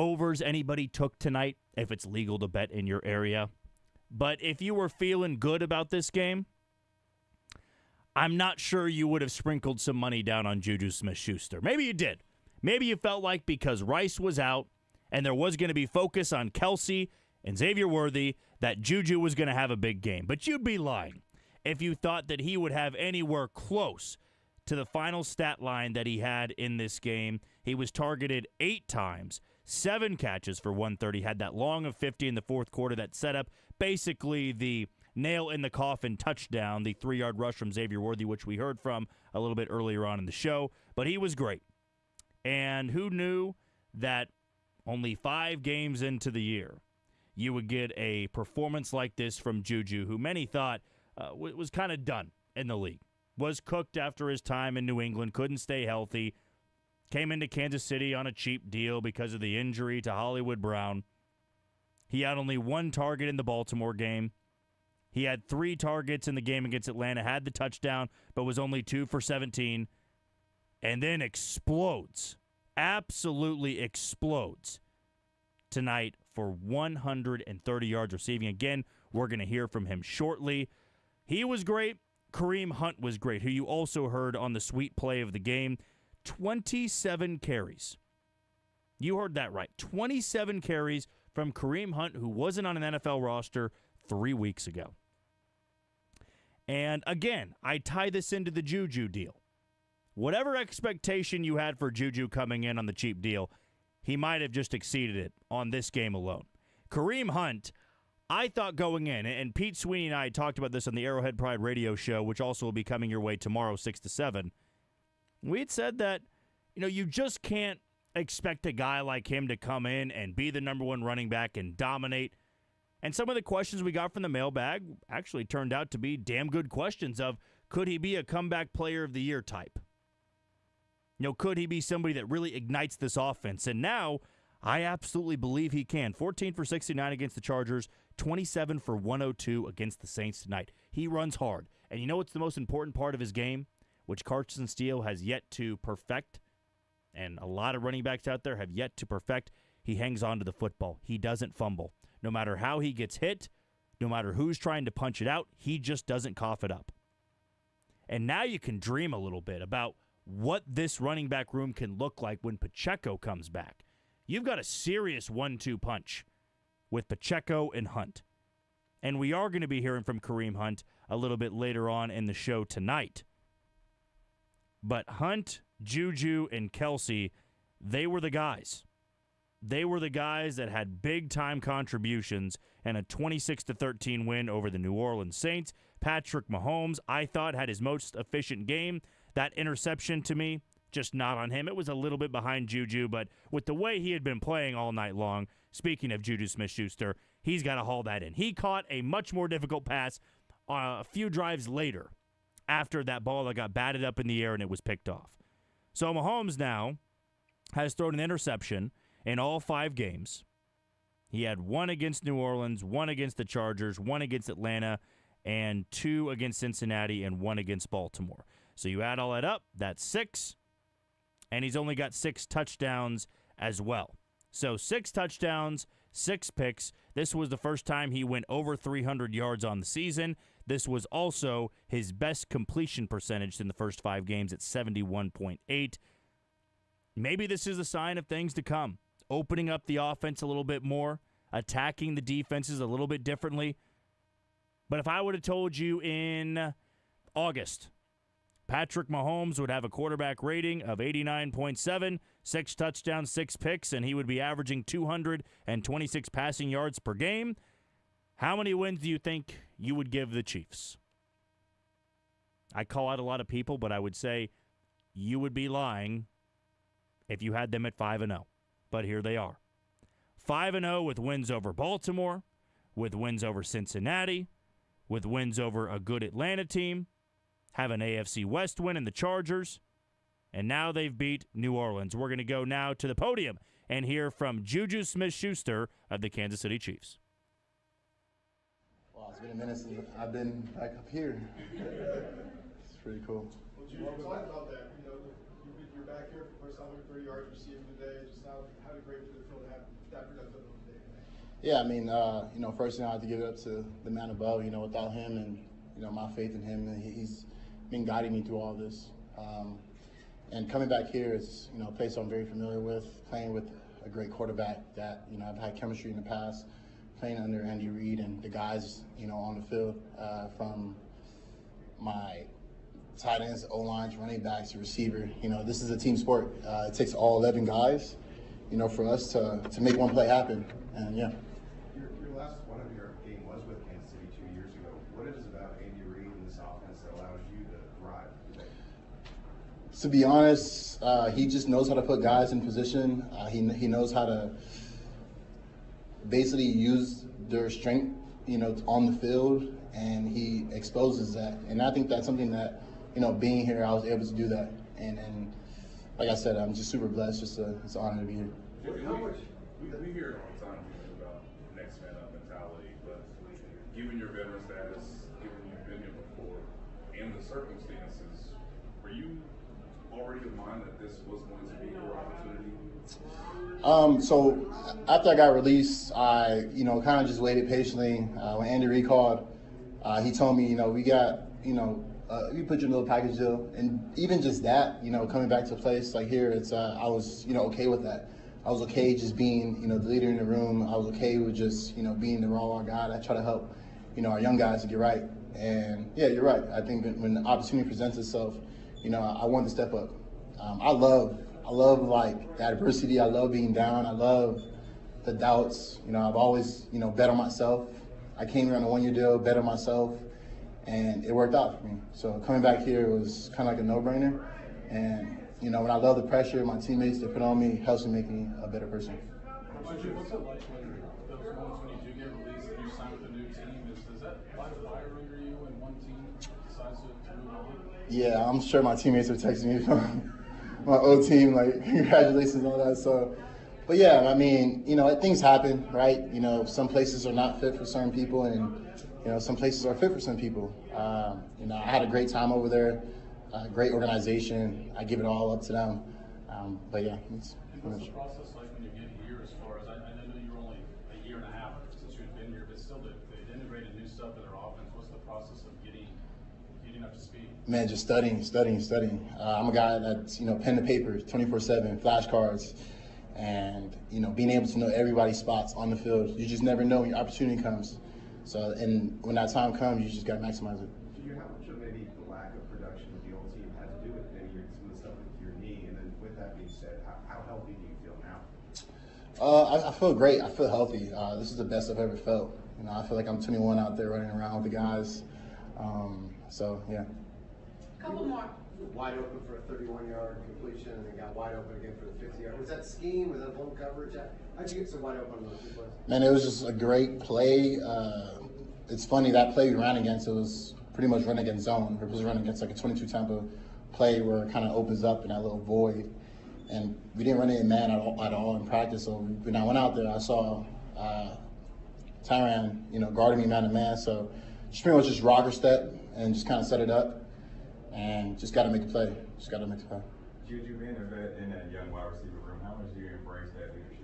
overs anybody took tonight, if it's legal to bet in your area. But if you were feeling good about this game, I'm not sure you would have sprinkled some money down on Juju Smith-Schuster. Maybe you did. Maybe you felt like because Rice was out and there was going to be focus on Kelsey and Xavier Worthy that Juju was going to have a big game. But you'd be lying if you thought that he would have anywhere close to the final stat line that he had in this game. He was targeted 8 times, 7 catches for 130, had that long of 50 in the fourth quarter that set up basically the nail-in-the-coffin touchdown, the 3-yard rush from Xavier Worthy, which we heard from a little bit earlier on in the show. But he was great. And who knew that only 5 games into the year, you would get a performance like this from Juju, who many thought was kind of done in the league, was cooked after his time in New England, couldn't stay healthy, came into Kansas City on a cheap deal because of the injury to Hollywood Brown. He had only 1 target in the Baltimore game. He had 3 targets in the game against Atlanta, had the touchdown, but was only 2 for 17, and then explodes, absolutely explodes tonight for 130 yards receiving. Again, we're going to hear from him shortly. He was great. Kareem Hunt was great, who you also heard on the sweet play of the game. 27 carries. You heard that right. 27 carries from Kareem Hunt, who wasn't on an NFL roster 3 weeks ago. And again, I tie this into the Juju deal. Whatever expectation you had for Juju coming in on the cheap deal, he might have just exceeded it on this game alone. Kareem Hunt, I thought going in, and Pete Sweeney and I talked about this on the Arrowhead Pride radio show, which also will be coming your way tomorrow, 6 to 7. We had said that, you just can't expect a guy like him to come in and be the number 1 running back and dominate. And some of the questions we got from the mailbag actually turned out to be damn good questions of, could he be a comeback player of the year type? Could he be somebody that really ignites this offense? And now, I absolutely believe he can. 14 for 69 against the Chargers, 27 for 102 against the Saints tonight. He runs hard. And you know what's the most important part of his game, which Carson Steele has yet to perfect, and a lot of running backs out there have yet to perfect? He hangs on to the football. He doesn't fumble. No matter how he gets hit, no matter who's trying to punch it out, he just doesn't cough it up. And now you can dream a little bit about what this running back room can look like when Pacheco comes back. You've got a serious 1-2 punch with Pacheco and Hunt. And we are going to be hearing from Kareem Hunt a little bit later on in the show tonight. But Hunt, Juju, and Kelsey, they were the guys. They were the guys that had big-time contributions and a 26-13 win over the New Orleans Saints. Patrick Mahomes, I thought, had his most efficient game. That interception, to me, just not on him. It was a little bit behind Juju, but with the way he had been playing all night long, speaking of Juju Smith-Schuster, he's got to haul that in. He caught a much more difficult pass a few drives later after that ball that got batted up in the air and it was picked off. So Mahomes now has thrown an interception in all 5 games. He had 1 against New Orleans, 1 against the Chargers, 1 against Atlanta, and 2 against Cincinnati, and 1 against Baltimore. So you add all that up, that's 6, and he's only got 6 touchdowns as well. So 6 touchdowns, 6 picks. This was the first time he went over 300 yards on the season. This was also his best completion percentage in the first 5 games at 71.8. Maybe this is a sign of things to come. Opening up the offense a little bit more, attacking the defenses a little bit differently. But if I would have told you in August, Patrick Mahomes would have a quarterback rating of 89.7, 6 touchdowns, 6 picks, and he would be averaging 226 passing yards per game, how many wins do you think you would give the Chiefs? I call out a lot of people, but I would say you would be lying if you had them at 5-0. But here they are. 5-0 with wins over Baltimore, with wins over Cincinnati, with wins over a good Atlanta team, have an AFC West win in the Chargers, and now they've beat New Orleans. We're going to go now to the podium and hear from Juju Smith-Schuster of the Kansas City Chiefs. Wow, it's been a minute since I've been back up here. It's pretty cool. Well, you talked about that, You're back here for the first time with 30 yards receiving today. Just how great did it feel to have that productive of a day today? Yeah, I mean, first thing I have to give it up to the man above. Without him and my faith in him, and he's been guiding me through all this. And coming back here is a place I'm very familiar with. Playing with a great quarterback that I've had chemistry in the past. Playing under Andy Reid and the guys on the field, from my tight ends, O-lines, running backs, receiver. This is a team sport. It takes all 11 guys, for us to make one play happen. And yeah. Your last one of your game was with Kansas City 2 years ago. What is it about Andy Reid and this offense that allows you to thrive today? To be honest, he just knows how to put guys in position. He knows how to basically use their strength, on the field, and he exposes that. And I think that's something that, being here, I was able to do that. And like I said, I'm just super blessed. It's an honor to be here. How much we hear it all the time about next man up mentality, but given your veteran status, given you've been here before, and the circumstances, were you already in mind that this was going to be your opportunity? So after I got released, I, kind of just waited patiently. When Andy Reid called, he told me, we got, we put you in a little package deal. And even just that, coming back to a place like here, it's, I was, okay with that. I was okay just being, the leader in the room. I was okay with just, being the raw guy that try to help, our young guys to get right. And yeah, you're right. I think when the opportunity presents itself, I want to step up. I love like the adversity. I love being down. I love the doubts. I've always, bet on myself. I came here on a 1-year deal, bet on myself, and it worked out for me. So coming back here was kind of like a no-brainer. And, when I love the pressure my teammates they put on me, it helps me make me a better person. What's it like when those moments when you do get released and you sign with a new team? Does that light a fire under you when one team decides to move on? Yeah, I'm sure my teammates are texting me from my old team, like, congratulations and all that. So, but yeah, I mean, things happen, right? Some places are not fit for certain people, and, some places are fit for some people. I had a great time over there, great organization. I give it all up to them. But yeah, it's what's the process like when you get here as far as, I know you're only a year and a half since you've been here, but still they've integrated new stuff in their offense. What's the process of getting up to speed? Man, just studying. I'm a guy that's, pen to paper, 24/7, flashcards, and, being able to know everybody's spots on the field. You just never know when your opportunity comes. So, and when that time comes, you just got to maximize it. How much of maybe the lack of production with the old team had to do with maybe some of the stuff with your knee? And then with that being said, how healthy do you feel now? I feel great. I feel healthy. This is the best I've ever felt. I feel like I'm 21 out there running around with the guys. So, yeah. Couple more. Wide open for a 31-yard completion, and then got wide open again for the 50-yard. Was that scheme? Was that home coverage? How'd you get so wide open on those two plays? Man, it was just a great play. It's funny, that play we ran against, it was pretty much run against zone. It was run against like a 22 Tampa play where it kind of opens up in that little void. And we didn't run it in man at all in practice. So when I went out there, I saw Tyrann, guarding me man to man. So just pretty much just rocker step and just kind of set it up. And just got to make a play. Juju being a vet in that young wide receiver room, how much do you embrace that leadership?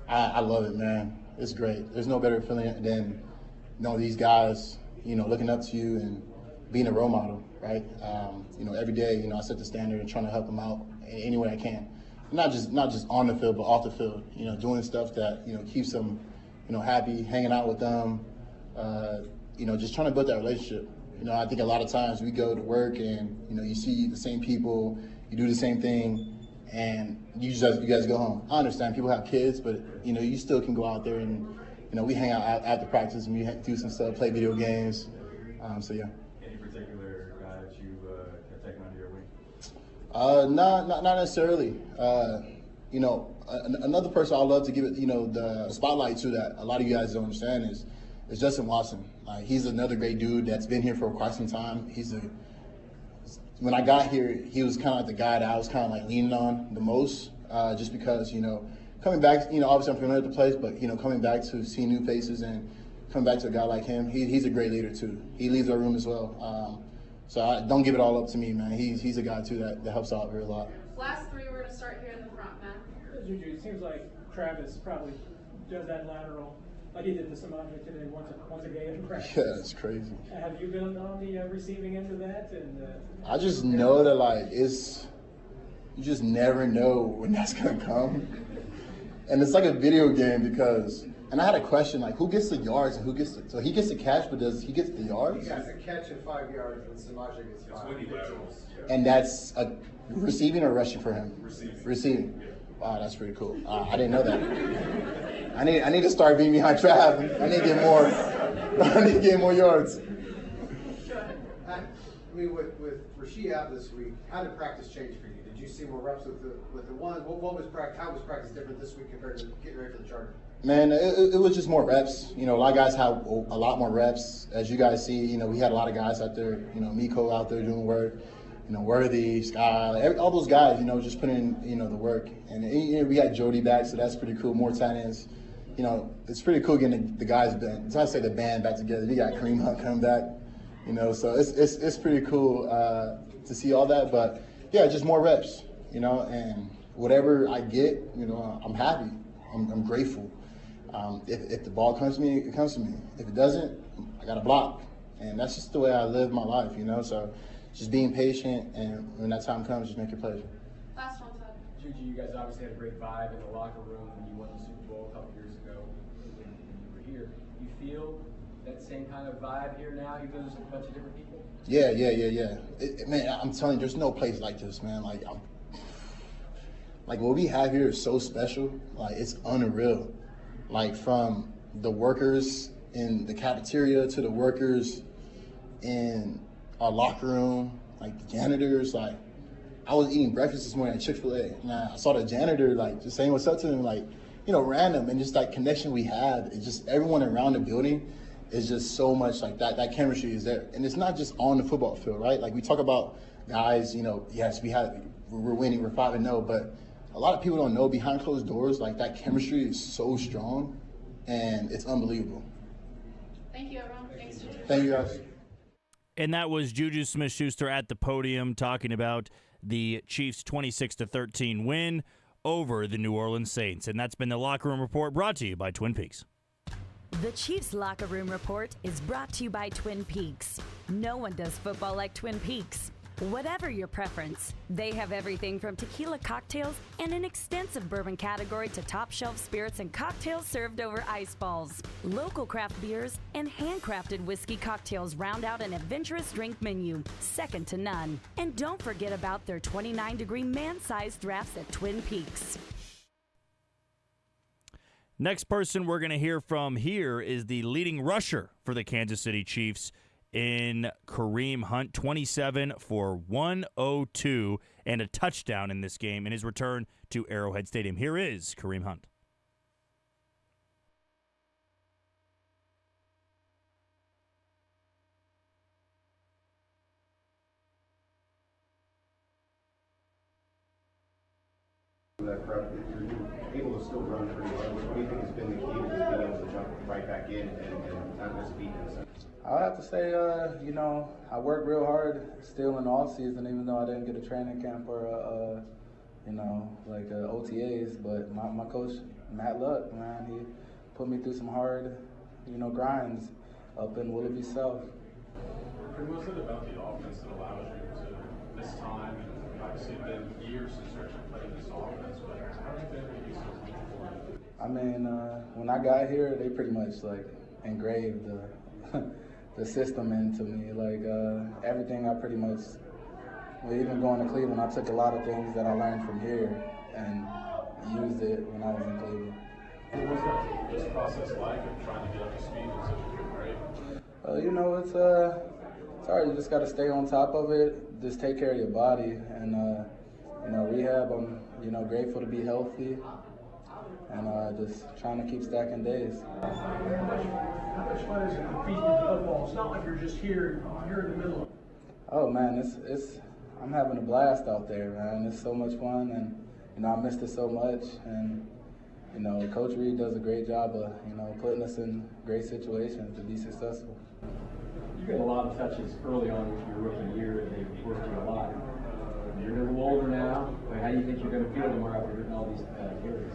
I love it, man. It's great. There's no better feeling than these guys, looking up to you and being a role model, right? Every day, I set the standard and trying to help them out in any way I can. Not just on the field, but off the field. Doing stuff that keeps them, happy, hanging out with them. Just trying to build that relationship. I think a lot of times we go to work and, you see the same people, you do the same thing, and you guys go home. I understand people have kids, but, you still can go out there and, we hang out after practice and we do some stuff, play video games. So, yeah. Any particular guy that you have taken under your wing? Not necessarily. Another person I'd love to give it, the spotlight to that a lot of you guys don't understand is Justin Watson. He's another great dude that's been here for quite some time. When I got here, he was kind of like the guy that I was kind of like leaning on the most, just because, coming back, obviously I'm familiar with the place, but, coming back to see new faces and coming back to a guy like him, he's a great leader too. He leads our room as well. So don't give it all up to me, man. He's a guy, too, that helps out here a lot. Last three, we're going to start here in the front, man. Juju, it seems like Travis probably does that lateral like he did to Samaje today once a game in practice. Yeah, it's crazy. Have you been on the receiving end of that? And I just know that, like, you just never know when that's going to come. And it's like a video game because, and I had a question, like, who gets the yards and who gets the, so he gets the catch, but does he get the yards? He gets a catch at 5 yards and Samaje gets 5. And that's a receiving or rushing for him? Receiving. Yeah. Wow, that's pretty cool. I didn't know that. I need to start being behind Trav. I need to get more. I need to get more yards. I mean, with Rasheed out this week, how did practice change for you? Did you see more reps with the ones? What was practice? How was practice different this week compared to getting ready for the Chargers? Man, it was just more reps. You know, a lot of guys have a lot more reps. As you guys see, you know, we had a lot of guys out there. You know, Miko out there doing work. You know, Worthy, Sky, all those guys. You know, just putting in, you know, the work. And you know, we got Jody back, so that's pretty cool. More tight ends. You know, it's pretty cool getting the guys band. So I say the band back together. We got Kareem Hunt coming back. You know, so it's pretty cool to see all that. But yeah, just more reps. You know, and whatever I get, you know, I'm happy. I'm grateful. If the ball comes to me, it comes to me. If it doesn't, I got to block. And that's just the way I live my life, you know. So just being patient, and when that time comes, just make your play. Last one, Todd. Juju, you guys obviously had a great vibe in the locker room when you won the Super Bowl a couple years ago when you were here. You feel that same kind of vibe here now, even though there's a bunch of different people? Yeah. Man, I'm telling you, there's no place like this, man. Like what we have here is so special. Like, it's unreal. Like, from the workers in the cafeteria to the workers in our locker room, like the janitors. Like, I was eating breakfast this morning at Chick-fil-A, and I saw the janitor, like, just saying what's up to him, like, you know, random, and just like connection we have. It's just everyone around the building is just so much like that. That chemistry is there, and it's not just on the football field, right? Like, we talk about guys, you know, yes, we're winning, we're 5-0, but a lot of people don't know behind closed doors, like, that chemistry is so strong, and it's unbelievable. Thank you, everyone. Thanks, Juju. Thank you, guys. And that was Juju Smith-Schuster at the podium talking about the Chiefs' 26-13 win over the New Orleans Saints. And that's been the Locker Room Report, brought to you by Twin Peaks. The Chiefs Locker Room Report is brought to you by Twin Peaks. No one does football like Twin Peaks. Whatever your preference, they have everything from tequila cocktails and an extensive bourbon category to top shelf spirits and cocktails served over ice balls. Local craft beers and handcrafted whiskey cocktails round out an adventurous drink menu, second to none. And don't forget about their 29-degree man-sized drafts at Twin Peaks. Next person we're going to hear from here is the leading rusher for the Kansas City Chiefs in Kareem Hunt, 27 for 102 and a touchdown in this game in his return to Arrowhead Stadium. Here is Kareem Hunt. That prep, you're able to still run pretty well. What do you think has been the key to just being able to jump right back in and not miss a beat in a sense? I have to say, you know, I worked real hard still in the off season, even though I didn't get a training camp or, you know, like OTAs. But my coach, Matt Luck, man, he put me through some hard, you know, grinds up in Willoughby South. What was it about the offense that allows you to this time? And obviously, it's been years since you actually played this offense, but how have you been able to be so comfortable in it? I mean, when I got here, they pretty much like engraved the system into me. Like everything I pretty much, well, even going to Cleveland, I took a lot of things that I learned from here and used it when I was in Cleveland. What was this process like of trying to get up to speed with such a good grade? You know, it's hard. You just got to stay on top of it. Just take care of your body, and you know, rehab. I'm, you know, grateful to be healthy, and just trying to keep stacking days. How much fun is it competing in football? It's not like you're just here. You're in the middle. Oh man, it's I'm having a blast out there, man. It's so much fun, and you know, I missed it so much, and you know, Coach Reid does a great job of, you know, putting us in great situations to be successful. You You got a lot of touches early on in your rookie year, and they've worked you a lot. You're a little older now. But how do you think you're going to feel tomorrow after getting all these carries?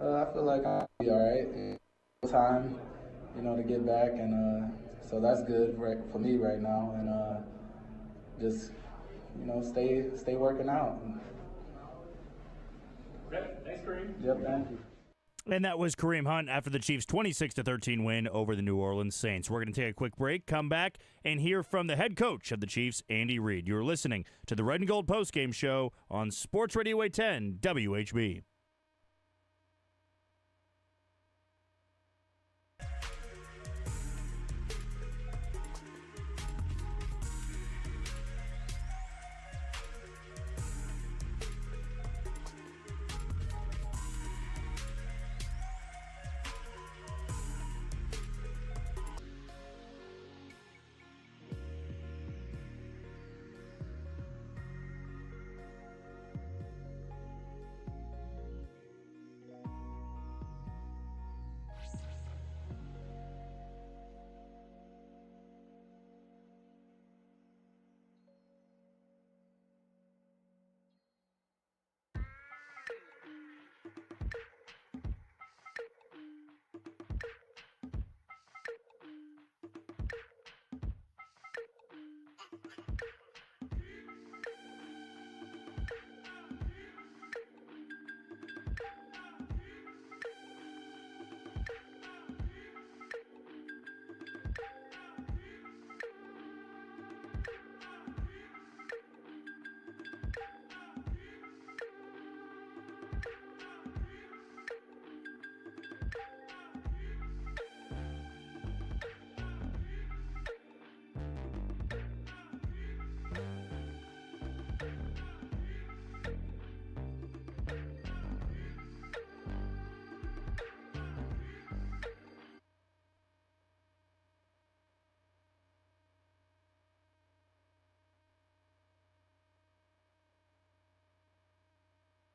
I feel like I'll be all right. Time, to get back, and so that's good for me right now, and just, stay working out. Okay, thanks, Kareem. Yep, thank you. And that was Kareem Hunt after the Chiefs' 26-13 win over the New Orleans Saints. We're going to take a quick break, come back, and hear from the head coach of the Chiefs, Andy Reid. You're listening to the Red and Gold Postgame Show on Sports Radio 810 WHB.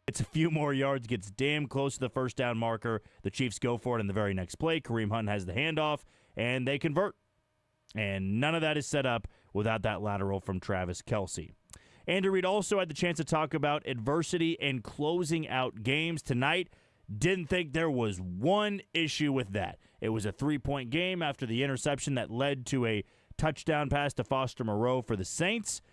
It's a few more yards, gets damn close to the first down marker. The Chiefs go for it in the very next play. Kareem Hunt has the handoff, and they convert. And none of that is set up without that lateral from Travis Kelce. Andy Reid also had the chance to talk about adversity and closing out games tonight. Didn't think there was one issue with that. It was a 3-point game after the interception that led to a touchdown pass to Foster Moreau for the Saints.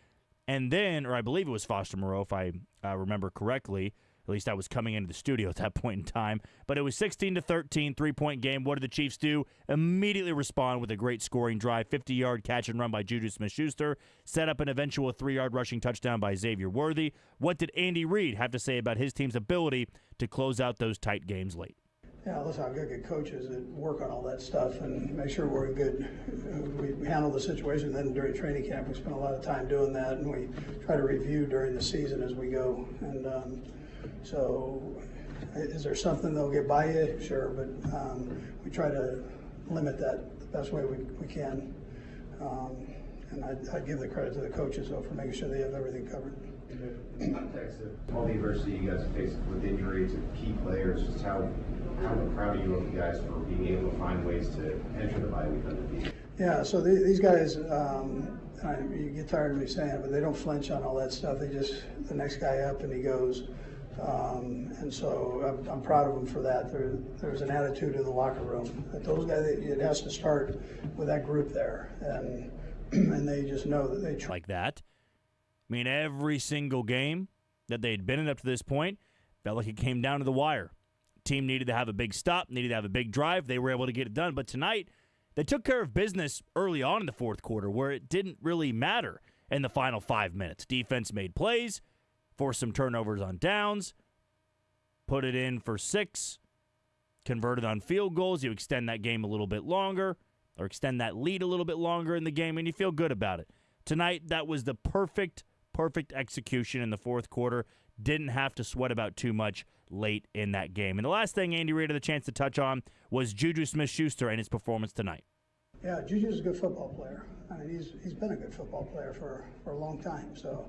And then, or I believe it was Foster Moreau, if I remember correctly. At least I was coming into the studio at that point in time. But it was 16-13, 3-point game. What did the Chiefs do? Immediately respond with a great scoring drive. 50-yard catch and run by Juju Smith-Schuster. Set up an eventual 3-yard rushing touchdown by Xavier Worthy. What did Andy Reid have to say about his team's ability to close out those tight games late? Yeah, listen, I've got good coaches that work on all that stuff and make sure we're good. We handle the situation. Then during training camp, we spend a lot of time doing that, and we try to review during the season as we go. And so, is there something that'll get by you? Sure, but we try to limit that the best way we can. And I give the credit to the coaches, though, for making sure they have everything covered. In the context of all the adversity you guys have faced with injuries and key players, just how proud are you of you guys for being able to find ways to enter the bye week undefeated? Yeah, so these guys, you get tired of me saying it, but they don't flinch on all that stuff. They just, the next guy up and he goes. And so I'm proud of them for that. There's an attitude in the locker room that those guys, it has to start with that group there. And they just know that they like that. I mean, every single game that they'd been in up to this point felt like it came down to the wire. Team needed to have a big stop, needed to have a big drive. They were able to get it done. But tonight, they took care of business early on in the fourth quarter where it didn't really matter in the final 5 minutes. Defense made plays, forced some turnovers on downs, put it in for 6, converted on field goals. You extend that game a little bit longer or extend that lead a little bit longer in the game, and you feel good about it. Tonight, that was the perfect execution in the fourth quarter. Didn't have to sweat about too much late in that game. And the last thing Andy Reid had a chance to touch on was Juju Smith-Schuster and his performance tonight. Yeah, Juju's a good football player. I mean, he's been a good football player for a long time. So,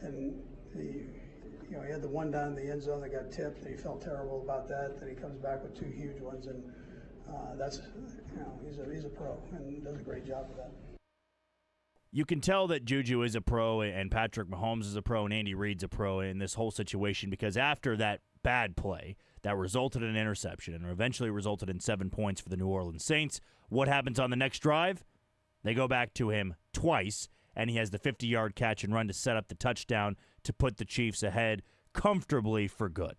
and he had the one down in the end zone that got tipped, and he felt terrible about that. Then he comes back with 2 huge ones, and he's a pro and does a great job of that. you can tell that Juju is a pro and Patrick Mahomes is a pro and Andy Reid's a pro in this whole situation, because after that bad play that resulted in an interception and eventually resulted in 7 points for the New Orleans Saints, what happens on the next drive? They go back to him twice, and he has the 50-yard catch and run to set up the touchdown to put the Chiefs ahead comfortably for good.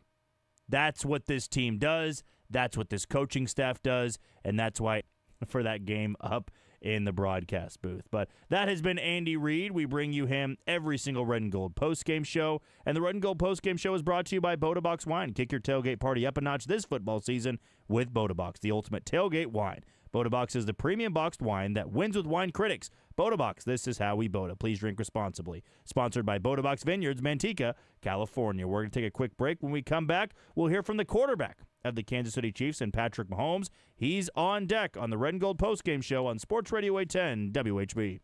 That's what this team does. That's what this coaching staff does, and that's why for that game up in the broadcast booth. But that has been Andy Reid. We bring you him every single Red and Gold postgame show, and the Red and Gold postgame show is brought to you by Boda Box Wine. Kick your tailgate party up a notch this football season with Boda Box, the ultimate tailgate wine. Boda Box is the premium boxed wine that wins with wine critics. Boda Box, this is how we Boda. Please drink responsibly. Sponsored by Boda Box Vineyards, Manteca, California. We're going to take a quick break. When we come back, we'll hear from the quarterback of the Kansas City Chiefs and Patrick Mahomes. He's on deck on the Red and Gold postgame show on Sports Radio 810 WHB.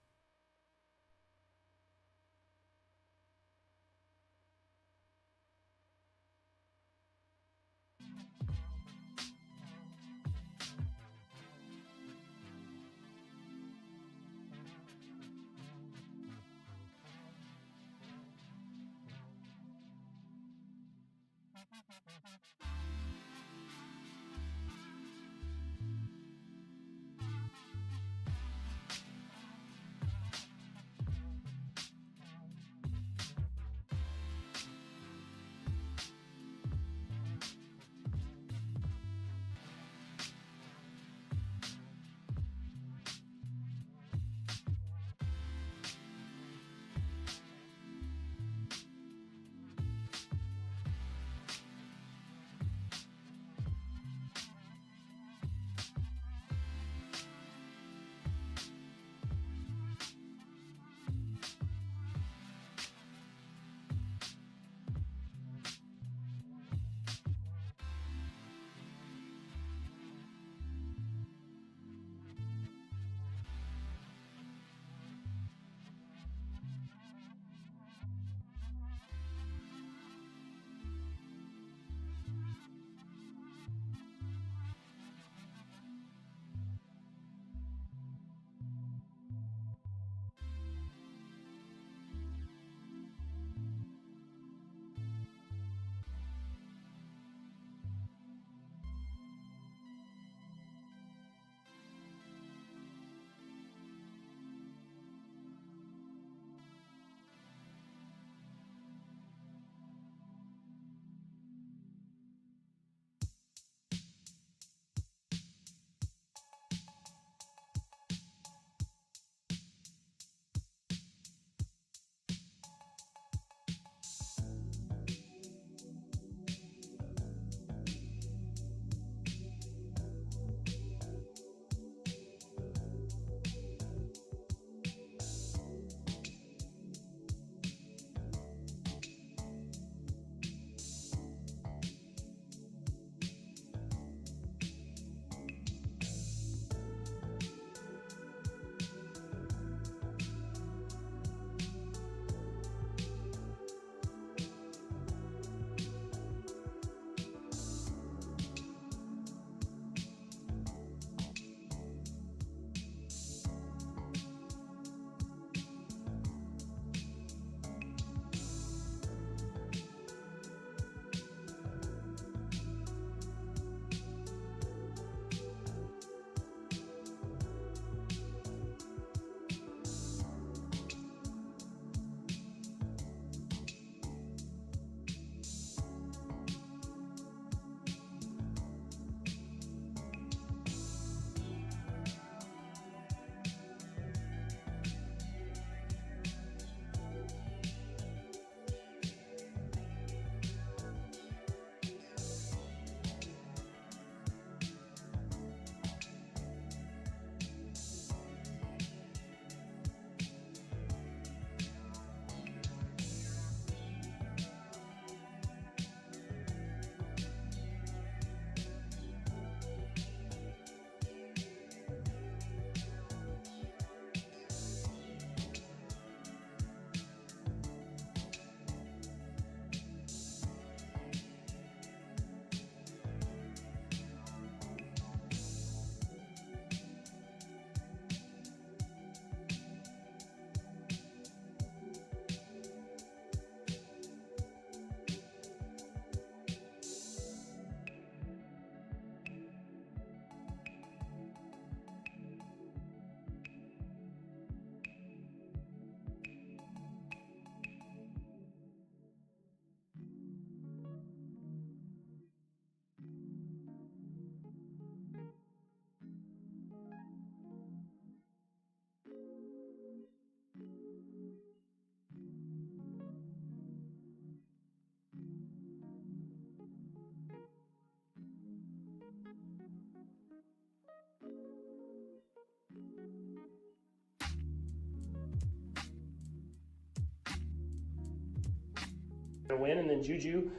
win. And then Juju,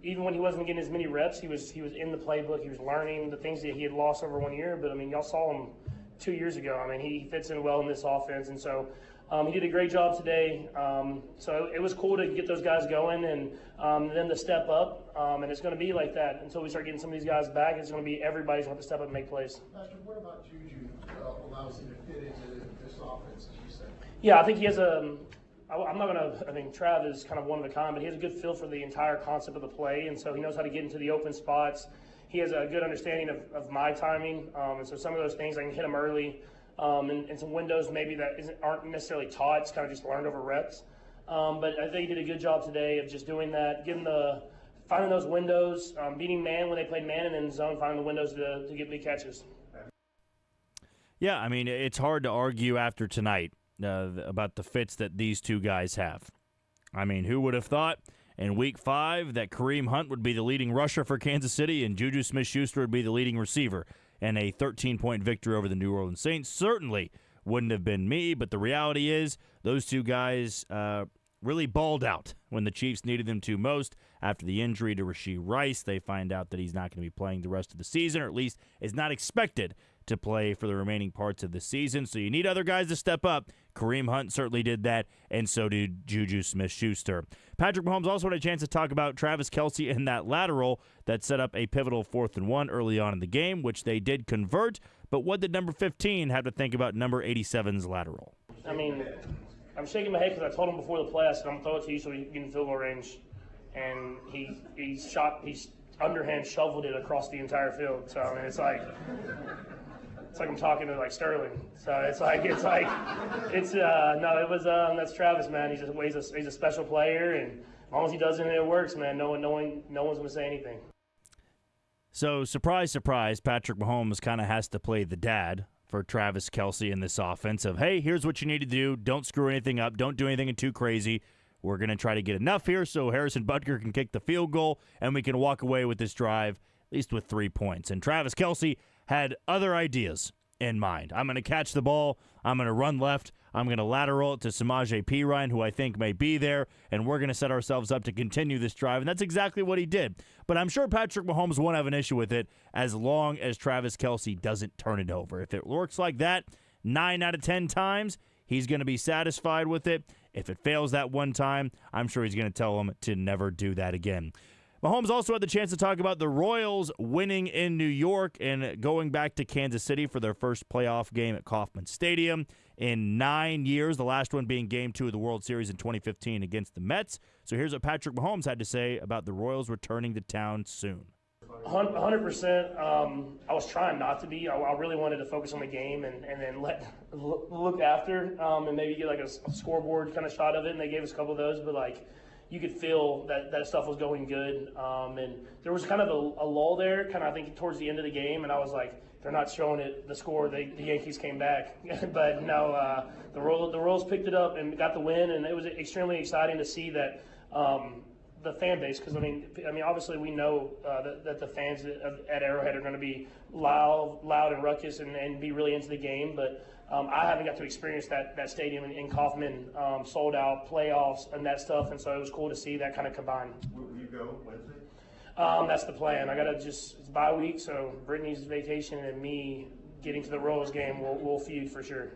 even when he wasn't getting as many reps, he was in the playbook. He was learning the things that he had lost over 1 year. But I mean, y'all saw him 2 years ago. I mean, he fits in well in this offense, and so he did a great job today. So it was cool to get those guys going and them to step up. And it's going to be like that until we start getting some of these guys back. It's going to be everybody's going to have to step up and make plays. Patrick, what about Juju allows him to fit into this offense, as you said? Yeah, I think he has I'm not going to, I mean, Trav is kind of one of a kind, but he has a good feel for the entire concept of the play, and so he knows how to get into the open spots. He has a good understanding of my timing, and so some of those things I can hit him early, and some windows maybe that aren't necessarily taught. It's kind of just learned over reps. But I think he did a good job today of just doing that, finding those windows, beating man when they played man, and then zone, finding the windows to get big catches. Yeah, I mean, it's hard to argue after tonight about the fits that these two guys have. I mean, who would have thought in Week 5 that Kareem Hunt would be the leading rusher for Kansas City and Juju Smith-Schuster would be the leading receiver in a 13-point victory over the New Orleans Saints? Certainly wouldn't have been me, but the reality is those two guys really balled out when the Chiefs needed them to most. After the injury to Rashee Rice, they find out that he's not going to be playing the rest of the season, or at least is not expected to play for the remaining parts of the season. So you need other guys to step up. Kareem Hunt certainly did that, and so did Juju Smith-Schuster. Patrick Mahomes also had a chance to talk about Travis Kelce and that lateral that set up a pivotal 4th and 1 early on in the game, which they did convert. But what did number 15 have to think about number 87's lateral? I mean, I'm shaking my head because I told him before the play, I said, I'm going to throw it to you so you get in field goal range. And he underhand shoveled it across the entire field. So, I mean, it's like I'm talking to like Sterling. So that's Travis, man. He's a special player, and as long as he does it and it works, man, no one's going to say anything. So, surprise, surprise, Patrick Mahomes kind of has to play the dad for Travis Kelce in this offense of, hey, here's what you need to do. Don't screw anything up. Don't do anything too crazy. We're going to try to get enough here so Harrison Butker can kick the field goal, and we can walk away with this drive, at least with 3 points. And Travis Kelce had other ideas in mind. I'm going to catch the ball. I'm going to run left. I'm going to lateral it to Samaje Perine, who I think may be there, and we're going to set ourselves up to continue this drive. And that's exactly what he did. But I'm sure Patrick Mahomes won't have an issue with it as long as Travis Kelce doesn't turn it over. If it works like that 9 out of 10 times, he's going to be satisfied with it. If it fails that one time, I'm sure he's going to tell him to never do that again. Mahomes also had the chance to talk about the Royals winning in New York and going back to Kansas City for their first playoff game at Kauffman Stadium in 9 years, the last one being Game 2 of the World Series in 2015 against the Mets. So here's what Patrick Mahomes had to say about the Royals returning to town soon. 100%. I was trying not to be. I really wanted to focus on the game and then look after and maybe get like a scoreboard kind of shot of it. And they gave us a couple of those, but like you could feel that stuff was going good. And there was kind of a lull there, kind of I think towards the end of the game. And I was like, they're not showing it the score. The Yankees came back, but no, the Royals picked it up and got the win. And it was extremely exciting to see that. The fan base, because I mean, obviously we know that the fans at Arrowhead are going to be loud and ruckus and be really into the game. But I haven't got to experience that stadium in Kauffman, sold out playoffs and that stuff, and so it was cool to see that kind of combine. Will you go Wednesday? That's the plan. I got to it's bye week, so Brittany's vacation and me getting to the Royals game will feud for sure.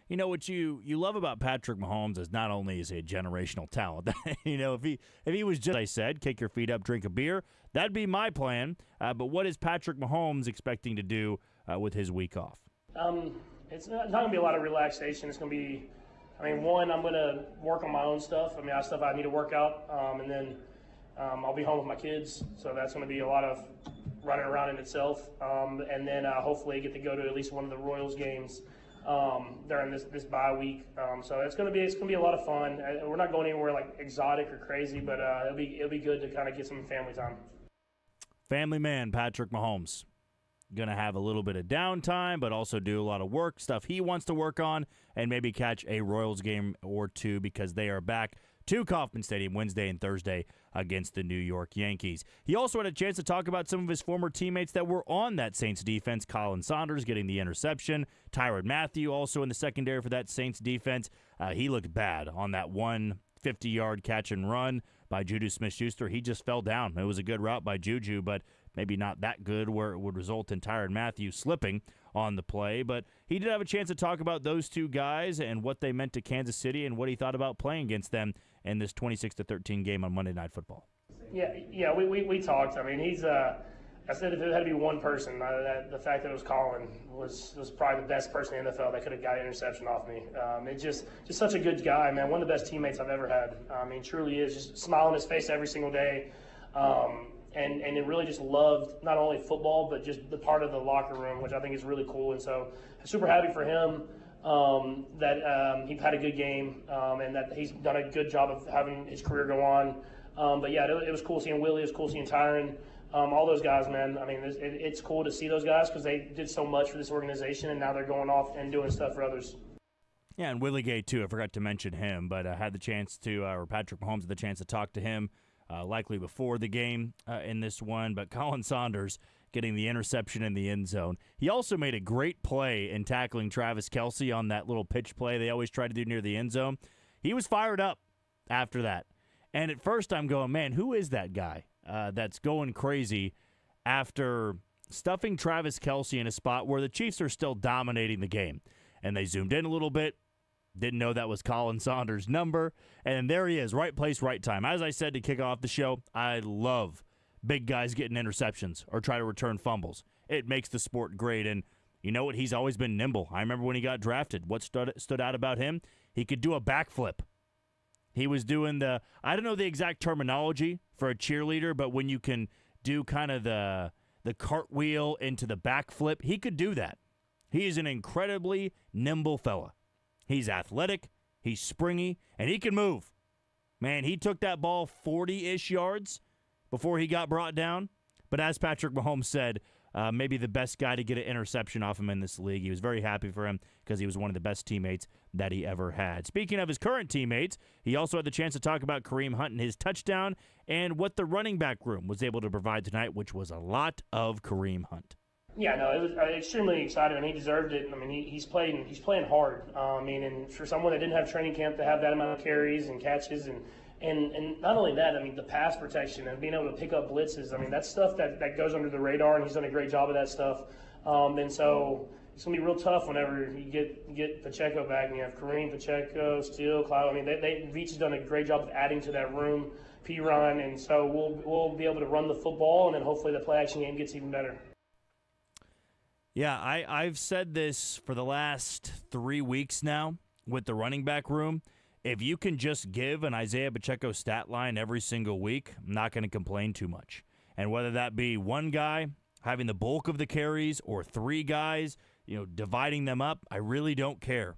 You know, what you love about Patrick Mahomes is not only is he a generational talent. You know, if he was just, I said, kick your feet up, drink a beer, that'd be my plan. But what is Patrick Mahomes expecting to do with his week off? It's not going to be a lot of relaxation. It's going to be, one, I'm going to work on my own stuff. I have stuff I need to work out. And then I'll be home with my kids. So that's going to be a lot of running around in itself. And then hopefully get to go to at least one of the Royals games during this bye week, so it's gonna be a lot of fun. We're not going anywhere like exotic or crazy, but it'll be good to kind of get some family time. Family man Patrick Mahomes gonna have a little bit of downtime, but also do a lot of work stuff he wants to work on, and maybe catch a Royals game or two because they are back to Kauffman Stadium Wednesday and Thursday against the New York Yankees. He also had a chance to talk about some of his former teammates that were on that Saints defense. Colin Saunders getting the interception. Tyrann Mathieu also in the secondary for that Saints defense. He looked bad on that one 50-yard catch and run by Juju Smith-Schuster. He just fell down. It was a good route by Juju, but maybe not that good where it would result in Tyrann Mathieu slipping on the play. But he did have a chance to talk about those two guys and what they meant to Kansas City and what he thought about playing against them in this 26-13 game on Monday Night Football. Yeah, we talked. I mean, he's I said if it had to be one person, the fact that it was Colin was probably the best person in the NFL that could have got an interception off me. It's just such a good guy, man. One of the best teammates I've ever had. I mean, truly is. Just smile on his face every single day. And it really just loved not only football, but just the part of the locker room, which I think is really cool. And so I'm super happy for him that he had a good game and that he's done a good job of having his career go on. But yeah, it was cool seeing Willie. It was cool seeing Tyrann. All those guys, man. I mean, it's cool to see those guys because they did so much for this organization, and now they're going off and doing stuff for others. Yeah, and Willie Gay, too. I forgot to mention him, but I had the chance to, or Patrick Mahomes had the chance to talk to him likely before the game in this one. But Colin Saunders getting the interception in the end zone. He also made a great play in tackling Travis Kelce on that little pitch play they always try to do near the end zone. He was fired up after that. And at first I'm going, man, who is that guy that's going crazy after stuffing Travis Kelce in a spot where the Chiefs are still dominating the game? And they zoomed in a little bit. Didn't know that was Colin Saunders' number. And there he is, right place, right time. As I said to kick off the show, I love big guys getting interceptions or try to return fumbles. It makes the sport great. And you know what? He's always been nimble. I remember when he got drafted. What stood out about him? He could do a backflip. He was doing I don't know the exact terminology for a cheerleader, but when you can do kind of the cartwheel into the backflip, he could do that. He is an incredibly nimble fella. He's athletic, he's springy, and he can move. Man, he took that ball 40-ish yards before he got brought down. But as Patrick Mahomes said, maybe the best guy to get an interception off him in this league. He was very happy for him because he was one of the best teammates that he ever had. Speaking of his current teammates, he also had the chance to talk about Kareem Hunt and his touchdown and what the running back room was able to provide tonight, which was a lot of Kareem Hunt. Yeah, no, it was extremely exciting. I mean, he deserved it. I mean, he's playing hard. I mean, and for someone that didn't have training camp to have that amount of carries and catches and not only that, I mean, the pass protection and being able to pick up blitzes, I mean, that's stuff that goes under the radar, and he's done a great job of that stuff. And so it's going to be real tough whenever you get Pacheco back and you have Kareem, Pacheco, Steele, Cloud. I mean, Veach has done a great job of adding to that room, P-Run, and so we'll be able to run the football, and then hopefully the play-action game gets even better. Yeah, I've said this for the last 3 weeks now with the running back room. If you can just give an Isaiah Pacheco stat line every single week, I'm not going to complain too much. And whether that be one guy having the bulk of the carries or three guys, dividing them up, I really don't care.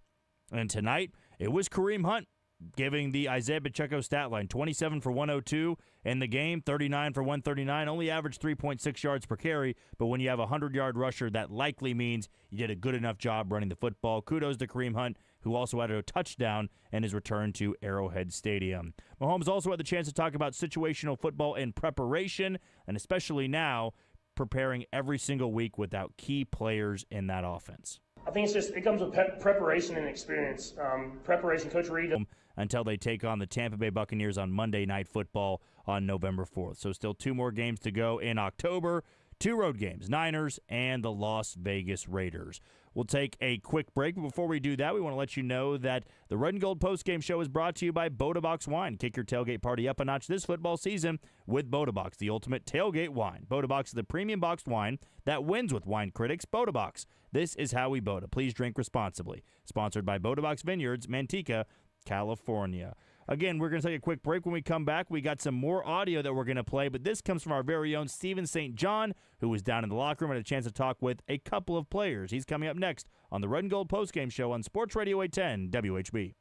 And tonight, it was Kareem Hunt giving the Isaiah Pacheco stat line, 27 for 102 in the game, 39 for 139, only averaged 3.6 yards per carry, but when you have a 100-yard rusher, that likely means you did a good enough job running the football. Kudos to Kareem Hunt, who also had a touchdown in his return to Arrowhead Stadium. Mahomes also had the chance to talk about situational football in preparation, and especially now, preparing every single week without key players in that offense. I think it comes with preparation and experience. Preparation, Coach Reid. Until they take on the Tampa Bay Buccaneers on Monday Night Football on November 4th. So still 2 more games to go in October. 2 road games, Niners and the Las Vegas Raiders. We'll take a quick break, but before we do that, we want to let you know that the Red and Gold Postgame Show is brought to you by Boda Box Wine. Kick your tailgate party up a notch this football season with Boda Box, the ultimate tailgate wine. Boda Box is the premium boxed wine that wins with wine critics. Boda Box, this is how we Boda. Please drink responsibly. Sponsored by Boda Box Vineyards, Manteca, California. Again, we're going to take a quick break. When we come back, we got some more audio that we're going to play, but this comes from our very own Steven St. John, who was down in the locker room and had a chance to talk with a couple of players. He's coming up next on the Red and Gold Postgame Show on Sports Radio 810 WHB.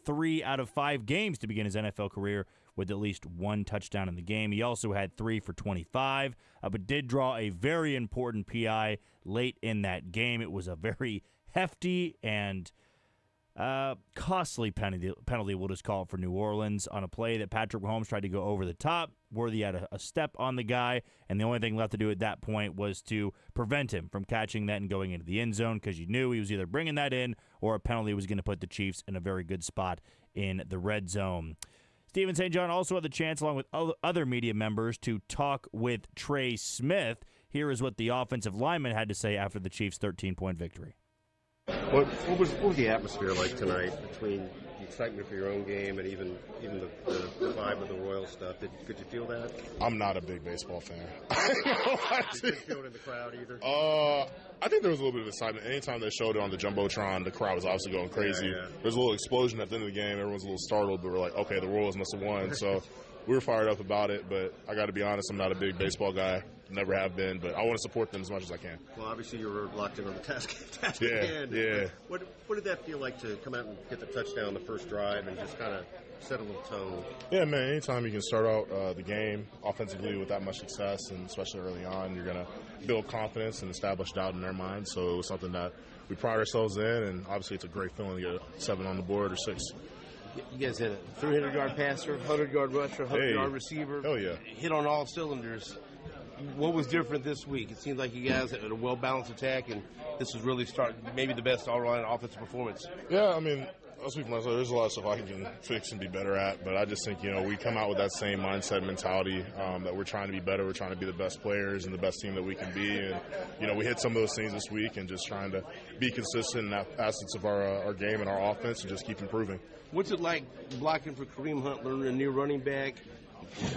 3 out of 5 games to begin his NFL career with at least 1 touchdown in the game. He also had 3 for 25, but did draw a very important PI late in that game. It was a very hefty and costly penalty, we'll just call it, for New Orleans on a play that Patrick Mahomes tried to go over the top. Worthy had a step on the guy, and the only thing left to do at that point was to prevent him from catching that and going into the end zone, because you knew he was either bringing that in or a penalty was going to put the Chiefs in a very good spot in the red zone. Steven St. John also had the chance, along with other media members, to talk with Trey Smith. Here is what the offensive lineman had to say after the Chiefs' 13-point victory. What was the atmosphere like tonight between the excitement for your own game and even the vibe of the Royal stuff? Could you feel that? I'm not a big baseball fan. Did you feel it in the crowd either? I think there was a little bit of excitement. Anytime they showed it on the Jumbotron, the crowd was obviously going crazy. Yeah. There was a little explosion at the end of the game. Everyone's a little startled, but we're like, okay, the Royals must have won. So we were fired up about it, but I got to be honest, I'm not a big baseball guy. Never have been, but I want to support them as much as I can. Well, obviously you were locked in on the task yeah, at hand. Yeah. What did that feel like to come out and get the touchdown on the first drive and just kind of set a little tone? Yeah, man, anytime you can start out the game offensively with that much success, and especially early on, you're going to build confidence and establish doubt in their minds. So it was something that we pride ourselves in, and obviously it's a great feeling to get 7 on the board or 6. You guys had a 300-yard passer, 100-yard rusher, 100-yard receiver. Hell yeah. Hit on all cylinders. What was different this week? It seems like you guys had a well-balanced attack, and this was really maybe the best all-around offensive performance. Yeah, I mean, I'll speak for myself. There's a lot of stuff I can fix and be better at, but I just think, we come out with that same mindset mentality that we're trying to be better. We're trying to be the best players and the best team that we can be. And, we hit some of those things this week and just trying to be consistent in that facets of our game and our offense and just keep improving. What's it like blocking for Kareem Hunt, learning a new running back?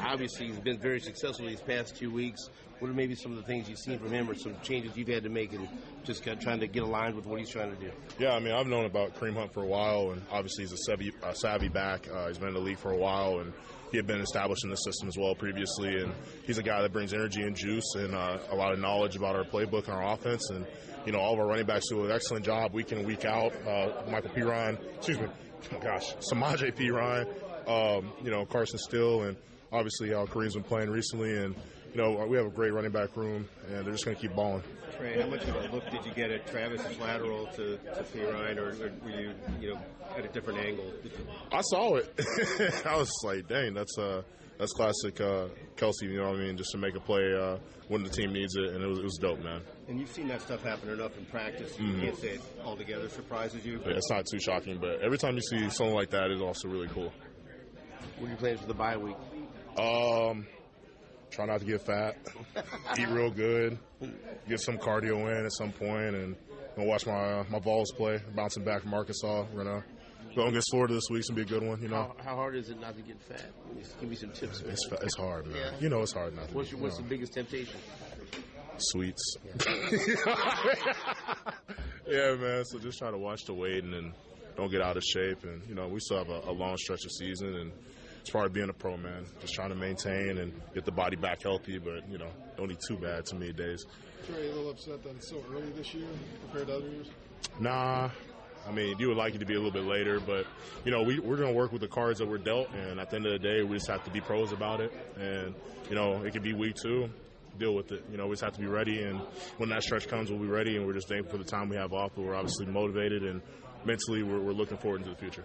Obviously, he's been very successful these past 2 weeks. What are maybe some of the things you've seen from him or some changes you've had to make and just trying to get aligned with what he's trying to do? Yeah, I mean, I've known about Kareem Hunt for a while, and obviously he's a savvy back. He's been in the league for a while, and he had been established in the system as well previously. And he's a guy that brings energy and juice and a lot of knowledge about our playbook and our offense. And, all of our running backs do an excellent job week in and week out. Samaje P. Ryan, Carson Steele, and obviously how Kareem's been playing recently. And, we have a great running back room, and they're just going to keep balling. Trey, how much of a look did you get at Travis's lateral to P. Ryan, or were you, at a different angle? I saw it. I was like, dang, that's classic Kelsey, you know what I mean, just to make a play when the team needs it, and it was dope, man. And you've seen that stuff happen enough in practice. You can't say it altogether surprises you. Yeah, it's not too shocking, but every time you see something like that, it's also really cool. What are your plans for the bye week? Try not to get fat, eat real good, get some cardio in at some point, and watch my Vols play, bouncing back from Arkansas. We're going to go against Florida this week. It's going to be a good one, How hard is it not to get fat? Give me some tips. It's hard, man. Yeah. It's hard not to. What's the biggest temptation? Sweets. Yeah, man. So just try to watch the weight and then don't get out of shape. And, we still have a long stretch of season, and it's part of being a pro, man. Just trying to maintain and get the body back healthy, but, don't eat too bad too many days. Trey, a little upset that it's so early this year compared to other years? Nah. I mean, you would like it to be a little bit later, but, we're going to work with the cards that we're dealt, and at the end of the day, we just have to be pros about it. And, it could be week 2, deal with it. We just have to be ready, and when that stretch comes, we'll be ready, and we're just thankful for the time we have off, but we're obviously motivated, and mentally we're looking forward into the future.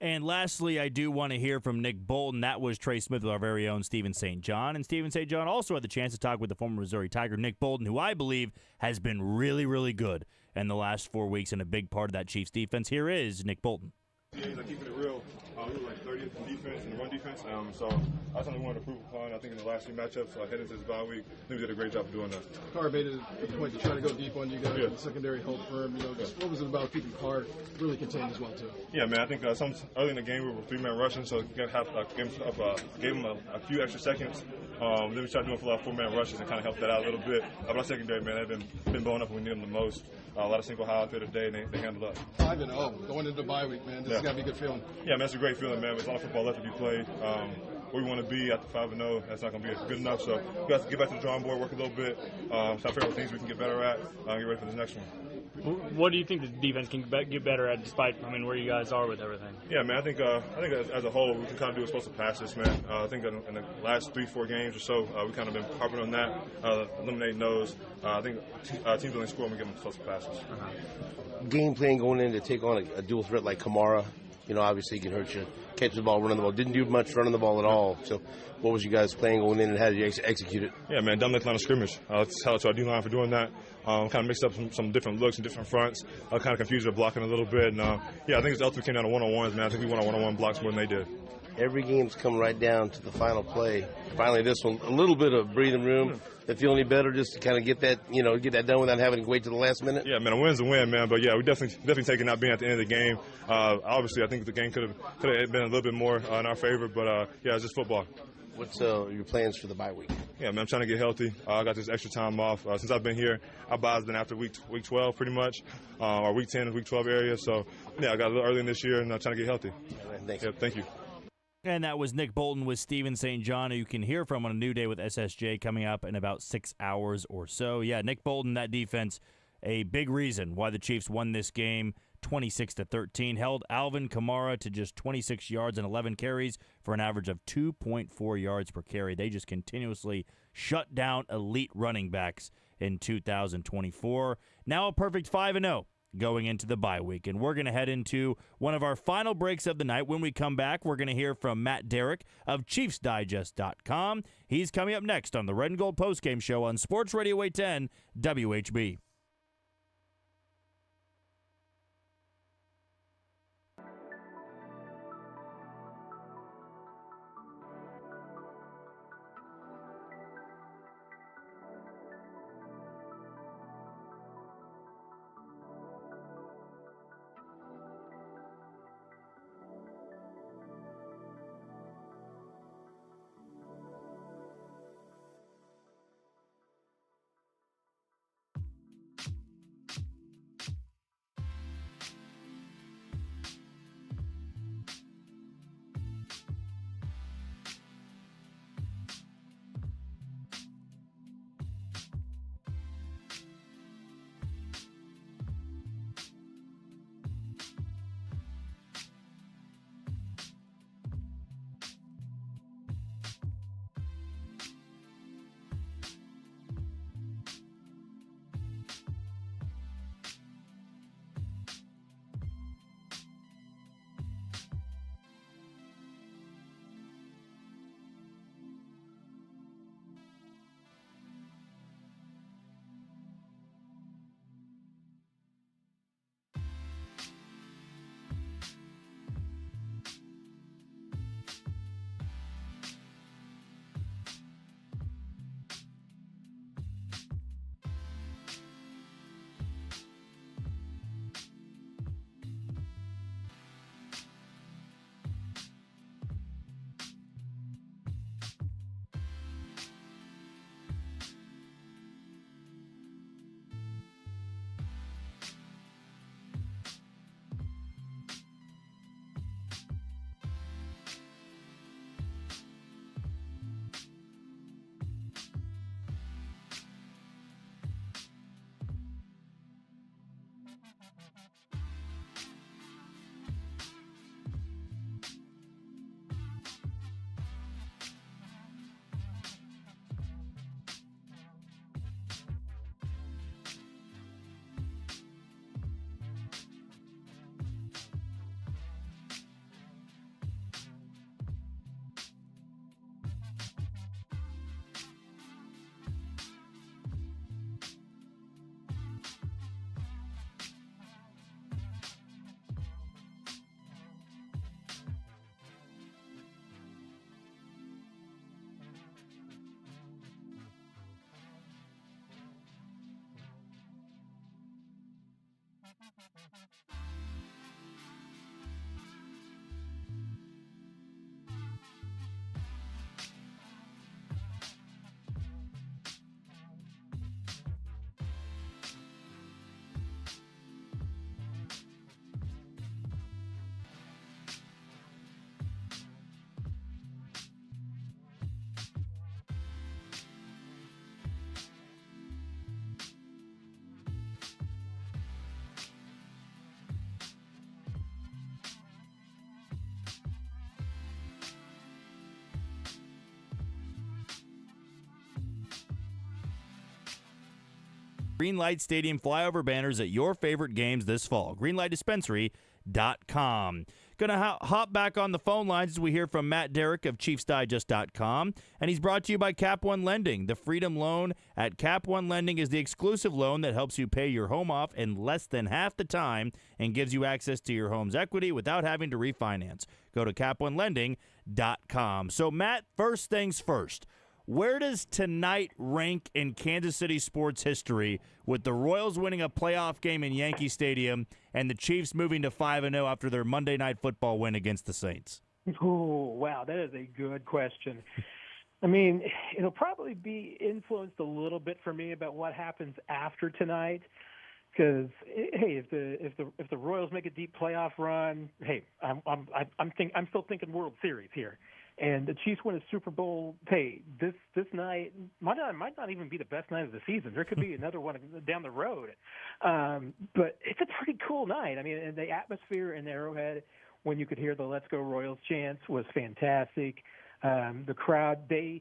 And lastly, I do want to hear from Nick Bolton. That was Trey Smith with our very own Steven St. John. And Steven St. John also had the chance to talk with the former Missouri Tiger, Nick Bolton, who I believe has been really, really good in the last 4 weeks and a big part of that Chiefs defense. Here is Nick Bolton. Yeah, he's keeping it real. We were 30th in defense and the run defense. So that's something we wanted to prove upon. I think in the last few matchups, heading into this bye week, I think we did a great job of doing that. Carr made it a point to try to go deep on you guys. Yeah. The secondary held firm. Just what was it about keeping Carr really contained as well too? Yeah, man. I think early in the game we were 3-man rushing, so gave him a few extra seconds. Then we started doing a lot of 4-man rushes and kind of helped that out a little bit. But our secondary, man, they've been blowing up when we need them the most. A lot of single high out there today, and they handled up. 5-0 going into the bye week, man. This has got to be a good feeling. Yeah, man, it's a great feeling, man. There's a lot of football left to be played. Where we want to be after 5-0, that's not going to be good enough. So we have to get back to the drawing board, work a little bit, start figuring out things we can get better at, get ready for this next one. What do you think the defense can get better at, despite where you guys are with everything? Yeah, man. I think as a whole, we can kind of do what's supposed to pass this, man. I think in the last 3-4 games or so, we kind of been harping on that, eliminating those. I think teams only score when we give them supposed to passes. Game plan going in to take on a dual threat like Kamara, obviously he can hurt you. Catch the ball, running the ball. Didn't do much running the ball at all. So what was you guys playing going in, and how did you execute it? Yeah, man, dominate line of scrimmage. Let's tell our D-line for doing that. Kind of mixed up some different looks and different fronts. Kind of confused their blocking a little bit. And, I think it's ultimately came down to one-on-ones, man. I think we won on one-on-one blocks more than they did. Every game's come right down to the final play. Finally, this one, a little bit of breathing room. They feel any better just to kind of get that, get that done without having to wait to the last minute? Yeah, man, a win's a win, man. But, yeah, we definitely taking not being at the end of the game. Obviously, I think the game could have been a little bit more in our favor. But, yeah, it's just football. What's your plans for the bye week? Yeah, man, I'm trying to get healthy. I got this extra time off. Since I've been here, our bye's been after week 12 pretty much, or week 10 and week 12 area. So, yeah, I got a little early in this year, and I'm trying to get healthy. All right, thanks. Yeah, thank you. And that was Nick Bolton with Steven St. John, who you can hear from on A New Day with SSJ coming up in about 6 hours or so. Yeah, Nick Bolton, that defense, a big reason why the Chiefs won this game 26-13, held Alvin Kamara to just 26 yards and 11 carries for an average of 2.4 yards per carry. They just continuously shut down elite running backs in 2024. Now a perfect 5-0. Going into the bye week. And we're going to head into one of our final breaks of the night. When we come back, we're going to hear from Matt Derrick of ChiefsDigest.com. He's coming up next on the Red and Gold Postgame Show on Sports Radio 810 WHB. Greenlight Stadium flyover banners at your favorite games this fall. GreenlightDispensary.com. Going to hop back on the phone lines as we hear from Matt Derrick of ChiefsDigest.com. And he's brought to you by Cap One Lending. The Freedom Loan at Cap One Lending is the exclusive loan that helps you pay your home off in less than half the time and gives you access to your home's equity without having to refinance. Go to CapOneLending.com. So, Matt, first things first. Where does tonight rank in Kansas City sports history with the Royals winning a playoff game in Yankee Stadium and the Chiefs moving to 5-0 after their Monday Night Football win against the Saints? Oh, wow, that is a good question. I mean, it'll probably be influenced a little bit for me about what happens after tonight. Because hey, if the Royals make a deep playoff run, hey, I'm still thinking World Series here. And the Chiefs win a Super Bowl. Hey, this night might not even be the best night of the season. There could be another one down the road. But it's a pretty cool night. I mean, and the atmosphere in Arrowhead when you could hear the "Let's Go Royals" chants was fantastic. The crowd, the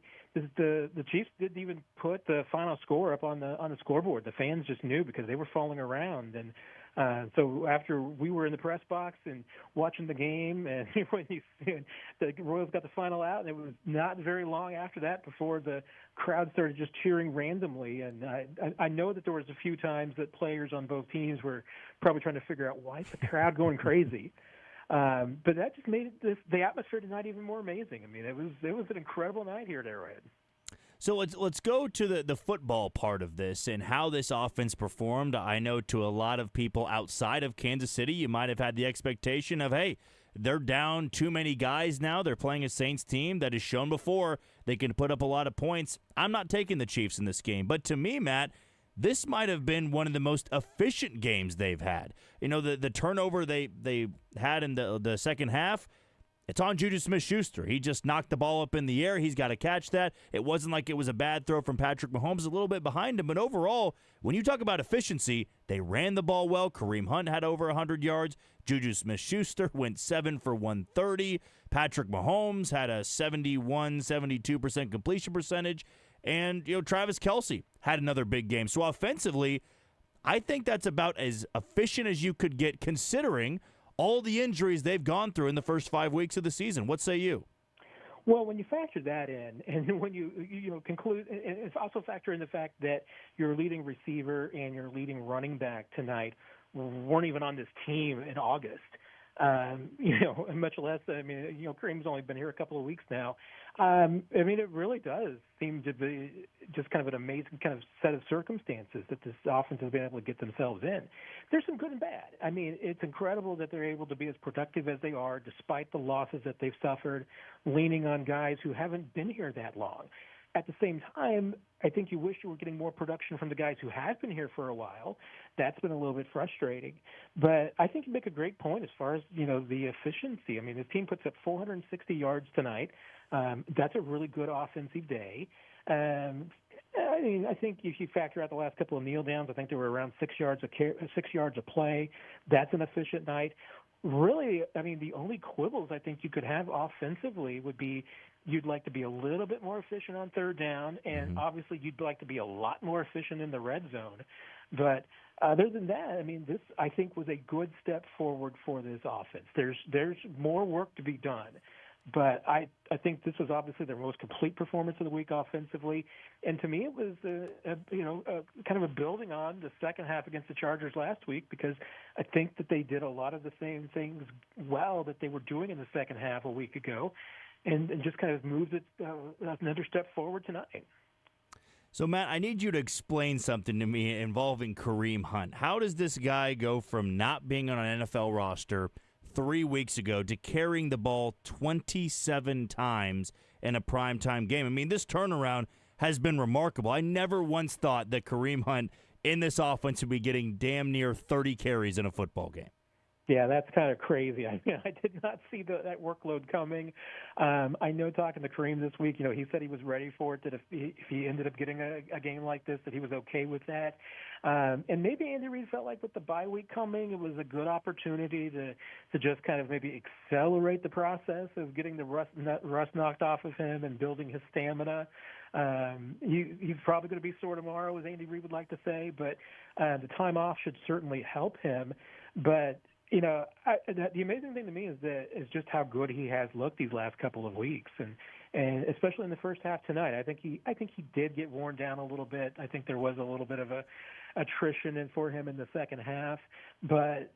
Chiefs didn't even put the final score up on the scoreboard. The fans just knew because they were falling around. And so after we were in the press box and watching the game, and when the Royals got the final out, and it was not very long after that before the crowd started just cheering randomly. And I know that there was a few times that players on both teams were probably trying to figure out why is the crowd going crazy. But that just made the atmosphere tonight even more amazing. I mean, it was an incredible night here at Arrowhead. So let's go to the football part of this and how this offense performed. I know to a lot of people outside of Kansas City, you might have had the expectation of, hey, they're down too many guys now. They're playing a Saints team that has shown before they can put up a lot of points. I'm not taking the Chiefs in this game. But to me, Matt, this might have been one of the most efficient games they've had. You know, the turnover they had in the second half, it's on Juju Smith-Schuster. He just knocked the ball up in the air. He's got to catch that. It wasn't like it was a bad throw from Patrick Mahomes, a little bit behind him. But overall, when you talk about efficiency, they ran the ball well. Kareem Hunt had over 100 yards. Juju Smith-Schuster went 7 for 130. Patrick Mahomes had a 72% completion percentage. And, Travis Kelce had another big game. So offensively, I think that's about as efficient as you could get considering all the injuries they've gone through in the first 5 weeks of the season. What say you? Well, when you factor that in, and when you conclude, and also factor in the fact that your leading receiver and your leading running back tonight weren't even on this team in August. Much less, Kareem's only been here a couple of weeks now. It really does seem to be just kind of an amazing kind of set of circumstances that this offense has been able to get themselves in. There's some good and bad. I mean, it's incredible that they're able to be as productive as they are despite the losses that they've suffered, leaning on guys who haven't been here that long. At the same time, I think you wish you were getting more production from the guys who have been here for a while. That's been a little bit frustrating. But I think you make a great point as far as, the efficiency. I mean, the team puts up 460 yards tonight. That's a really good offensive day. I think if you factor out the last couple of kneel downs, I think they were around 6 yards a play. That's an efficient night. Really, the only quibbles I think you could have offensively would be you'd like to be a little bit more efficient on third down, and obviously you'd like to be a lot more efficient in the red zone. But other than that, this, I think, was a good step forward for this offense. There's more work to be done. But I think this was obviously their most complete performance of the week offensively. And to me, it was kind of a building on the second half against the Chargers last week, because I think that they did a lot of the same things well that they were doing in the second half a week ago, and just kind of moved it another step forward tonight. So, Matt, I need you to explain something to me involving Kareem Hunt. How does this guy go from not being on an NFL roster 3 weeks ago to carrying the ball 27 times in a primetime game? This turnaround has been remarkable. I never once thought that Kareem Hunt in this offense would be getting damn near 30 carries in a football game. Yeah, that's kind of crazy. I mean, I did not see that workload coming. I know talking to Kareem this week, he said he was ready for it, that if he ended up getting a game like this, that he was okay with that. And maybe Andy Reid felt like with the bye week coming, it was a good opportunity to just kind of maybe accelerate the process of getting the rust knocked off of him and building his stamina. He's probably going to be sore tomorrow, as Andy Reid would like to say, but the time off should certainly help him. But the amazing thing to me is just how good he has looked these last couple of weeks, and especially in the first half tonight. I think he did get worn down a little bit. I think there was a little bit of a attrition for him in the second half, but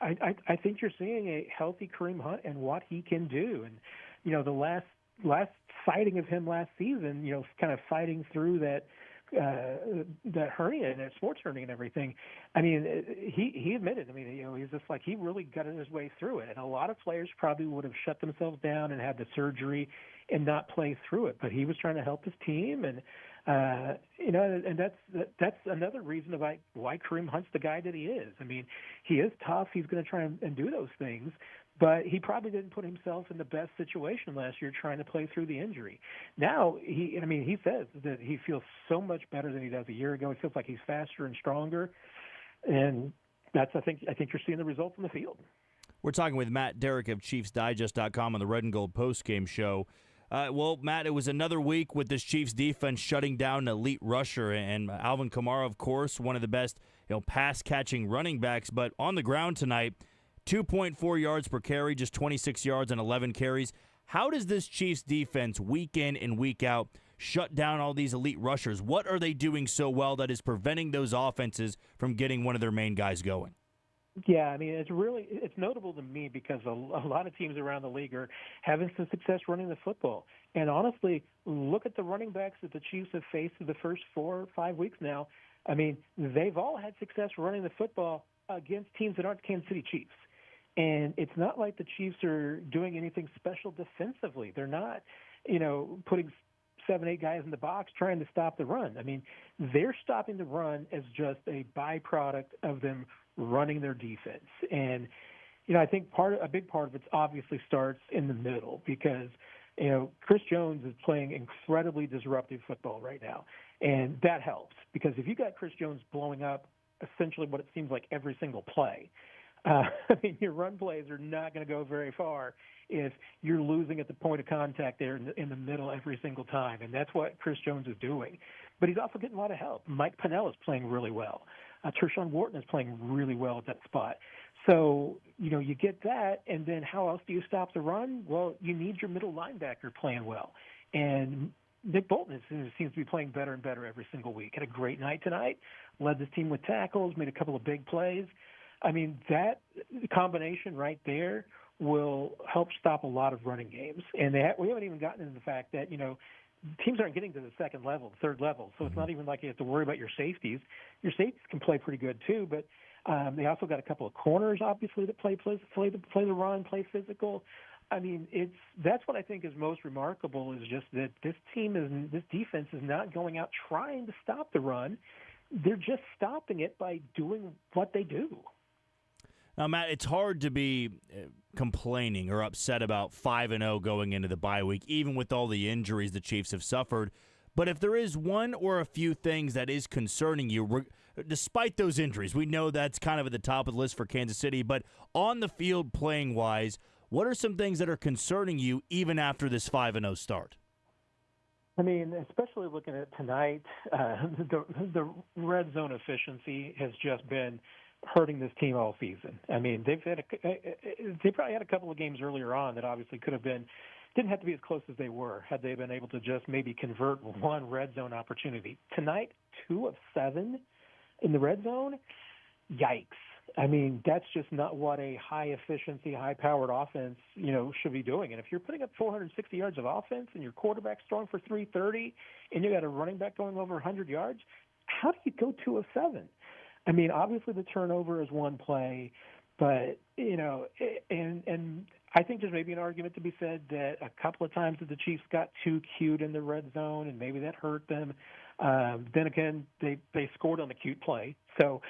I think you're seeing a healthy Kareem Hunt and what he can do. And the last sighting of him last season, kind of fighting through that hernia and that sports hernia and everything. I mean, he admitted. I mean, he's just like, he really got his way through it. And a lot of players probably would have shut themselves down and had the surgery and not play through it. But he was trying to help his team, and and that's another reason why Kareem Hunt's the guy that he is. I mean, he is tough. He's going to try and do those things. But he probably didn't put himself in the best situation last year trying to play through the injury. Now, he says that he feels so much better than he does a year ago. He feels like he's faster and stronger. And I think you're seeing the results in the field. We're talking with Matt Derrick of ChiefsDigest.com on the Red and Gold Postgame Show. Well, Matt, it was another week with this Chiefs defense shutting down an elite rusher, and Alvin Kamara, of course, one of the best pass-catching running backs. But on the ground tonight, 2.4 yards per carry, just 26 yards on 11 carries. How does this Chiefs defense, week in and week out, shut down all these elite rushers? What are they doing so well that is preventing those offenses from getting one of their main guys going? Yeah, I mean, it's notable to me because a lot of teams around the league are having some success running the football. And honestly, look at the running backs that the Chiefs have faced in the first 4 or 5 weeks now. I mean, they've all had success running the football against teams that aren't Kansas City Chiefs. And it's not like the Chiefs are doing anything special defensively. They're not, putting 7-8 guys in the box trying to stop the run. I mean, they're stopping the run as just a byproduct of them running their defense. And, I think a big part of it obviously starts in the middle because, Chris Jones is playing incredibly disruptive football right now. And that helps because if you got Chris Jones blowing up essentially what it seems like every single play, your run plays are not going to go very far if you're losing at the point of contact there in the middle every single time, and that's what Chris Jones is doing. But he's also getting a lot of help. Mike Pennell is playing really well. Tershawn Wharton is playing really well at that spot. So, you get that, and then how else do you stop the run? Well, you need your middle linebacker playing well. And Nick Bolton seems to be playing better and better every single week. Had a great night tonight, led this team with tackles, made a couple of big plays. I mean, that combination right there will help stop a lot of running games. And we haven't even gotten into the fact that, teams aren't getting to the second level, third level. So it's not even like you have to worry about your safeties. Your safeties can play pretty good too, but they also got a couple of corners, obviously, that play the run, play physical. I mean, that's what I think is most remarkable is just that this defense is not going out trying to stop the run. They're just stopping it by doing what they do. Now, Matt, it's hard to be complaining or upset about 5-0 going into the bye week, even with all the injuries the Chiefs have suffered. But if there is one or a few things that is concerning you, despite those injuries, we know that's kind of at the top of the list for Kansas City, but on the field playing-wise, what are some things that are concerning you even after this 5-0 start? I mean, especially looking at tonight, the red zone efficiency has just been hurting this team all season. I mean, they probably had a couple of games earlier on that obviously didn't have to be as close as they were had they been able to just maybe convert one red zone opportunity. Tonight, 2 of 7 in the red zone. Yikes. I mean, that's just not what a high-efficiency, high-powered offense, should be doing. And if you're putting up 460 yards of offense and your quarterback's throwing for 330 and you got a running back going over 100 yards, how do you go 2 of 7? I mean, obviously the turnover is one play, but, and I think there's maybe an argument to be said that a couple of times that the Chiefs got too cute in the red zone, and maybe that hurt them. Then again, they scored on the cute play, so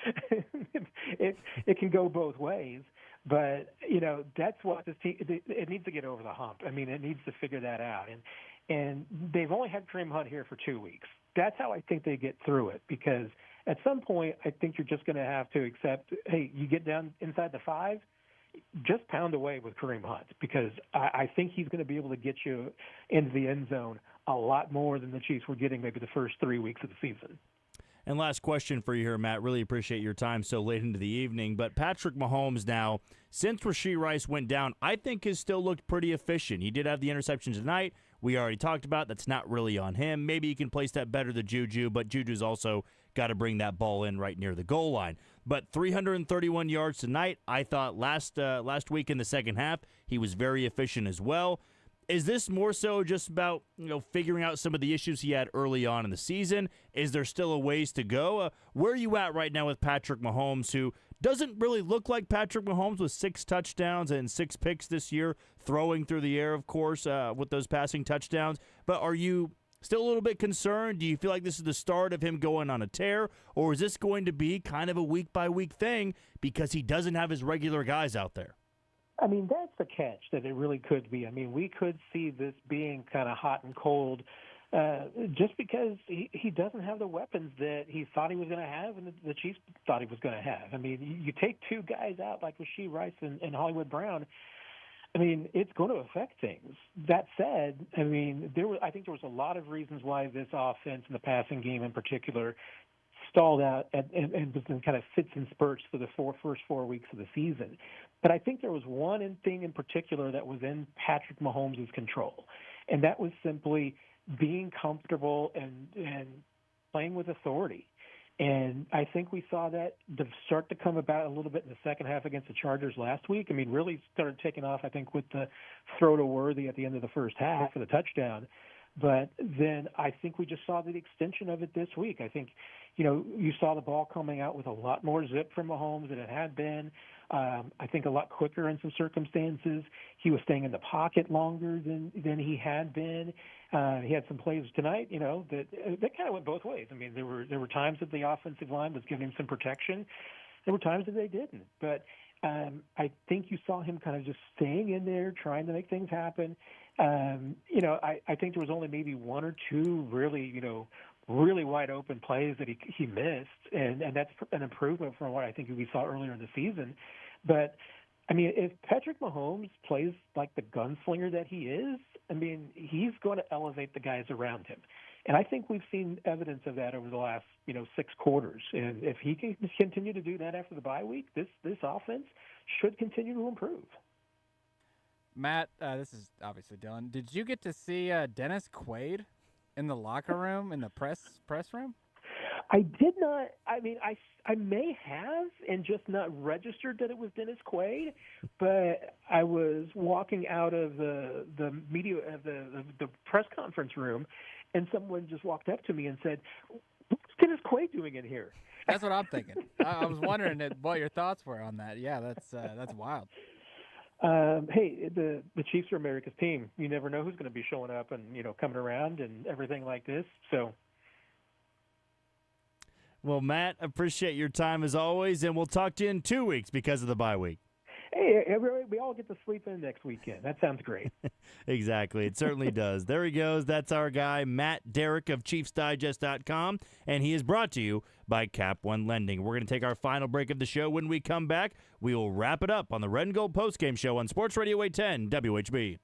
it can go both ways. But that's what this team it needs to get over the hump. I mean, it needs to figure that out, and they've only had Kareem Hunt here for 2 weeks. That's how I think they get through it, because at some point I think you're just going to have to accept, hey, you get down inside the 5, just pound away with Kareem Hunt, because I think he's going to be able to get you into the end zone a lot more than the Chiefs were getting maybe the first 3 weeks of the season. And last question for you here, Matt. Really appreciate your time so late into the evening. But Patrick Mahomes now, since Rashee Rice went down, I think has still looked pretty efficient. He did have the interception tonight. We already talked about that's not really on him. Maybe he can place that better to Juju, but Juju's also got to bring that ball in right near the goal line. But 331 yards tonight. I thought last week in the second half he was very efficient as well. Is this more so just about figuring out some of the issues he had early on in the season? Is there still a ways to go? Where are you at right now with Patrick Mahomes, who doesn't really look like Patrick Mahomes with 6 touchdowns and 6 picks this year, throwing through the air, of course, with those passing touchdowns? But are you still a little bit concerned? Do you feel like this is the start of him going on a tear, or is this going to be kind of a week-by-week thing because he doesn't have his regular guys out there? I mean, that's the catch, that it really could be. I mean, we could see this being kind of hot and cold just because he doesn't have the weapons that he thought he was going to have and the Chiefs thought he was going to have. I mean, you take 2 guys out like Rashee Rice and Hollywood Brown, I mean, it's going to affect things. That said, I mean, I think there was a lot of reasons why this offense and the passing game in particular stalled out and was in kind of fits and spurts for the first 4 weeks of the season. But I think there was one thing in particular that was in Patrick Mahomes' control, and that was simply being comfortable and playing with authority. And I think we saw that start to come about a little bit in the second half against the Chargers last week. I mean, really started taking off, I think, with the throw to Worthy at the end of the first half for the touchdown. But then I think we just saw the extension of it this week. I think, you saw the ball coming out with a lot more zip from Mahomes than it had been. I think a lot quicker in some circumstances. He was staying in the pocket longer than he had been. He had some plays tonight, that kind of went both ways. I mean, there were times that the offensive line was giving him some protection. There were times that they didn't. But I think you saw him kind of just staying in there, trying to make things happen. I think there was only maybe 1 or 2 really wide open plays that he missed, and that's an improvement from what I think we saw earlier in the season. But I mean, if Patrick Mahomes plays like the gunslinger that he is, I mean, he's going to elevate the guys around him. And I think we've seen evidence of that over the last, 6 quarters. And if he can continue to do that after the bye week, this offense should continue to improve. Matt, this is obviously Dylan. Did you get to see Dennis Quaid in the locker room, in the press room? I did not. I mean, I may have and just not registered that it was Dennis Quaid, but I was walking out of the media the press conference room, and someone just walked up to me and said, "What's Dennis Quaid doing in here?" That's what I'm thinking. I was wondering what your thoughts were on that. Yeah, that's wild. Hey, the Chiefs are America's team. You never know who's going to be showing up and coming around and everything like this. So. Well, Matt, appreciate your time as always, and we'll talk to you in 2 weeks because of the bye week. Hey, we all get to sleep in next weekend. That sounds great. Exactly. It certainly does. There he goes. That's our guy, Matt Derrick of ChiefsDigest.com, and he is brought to you by Cap One Lending. We're going to take our final break of the show. When we come back, we will wrap it up on the Red and Gold Postgame Show on Sports Radio 810 WHB.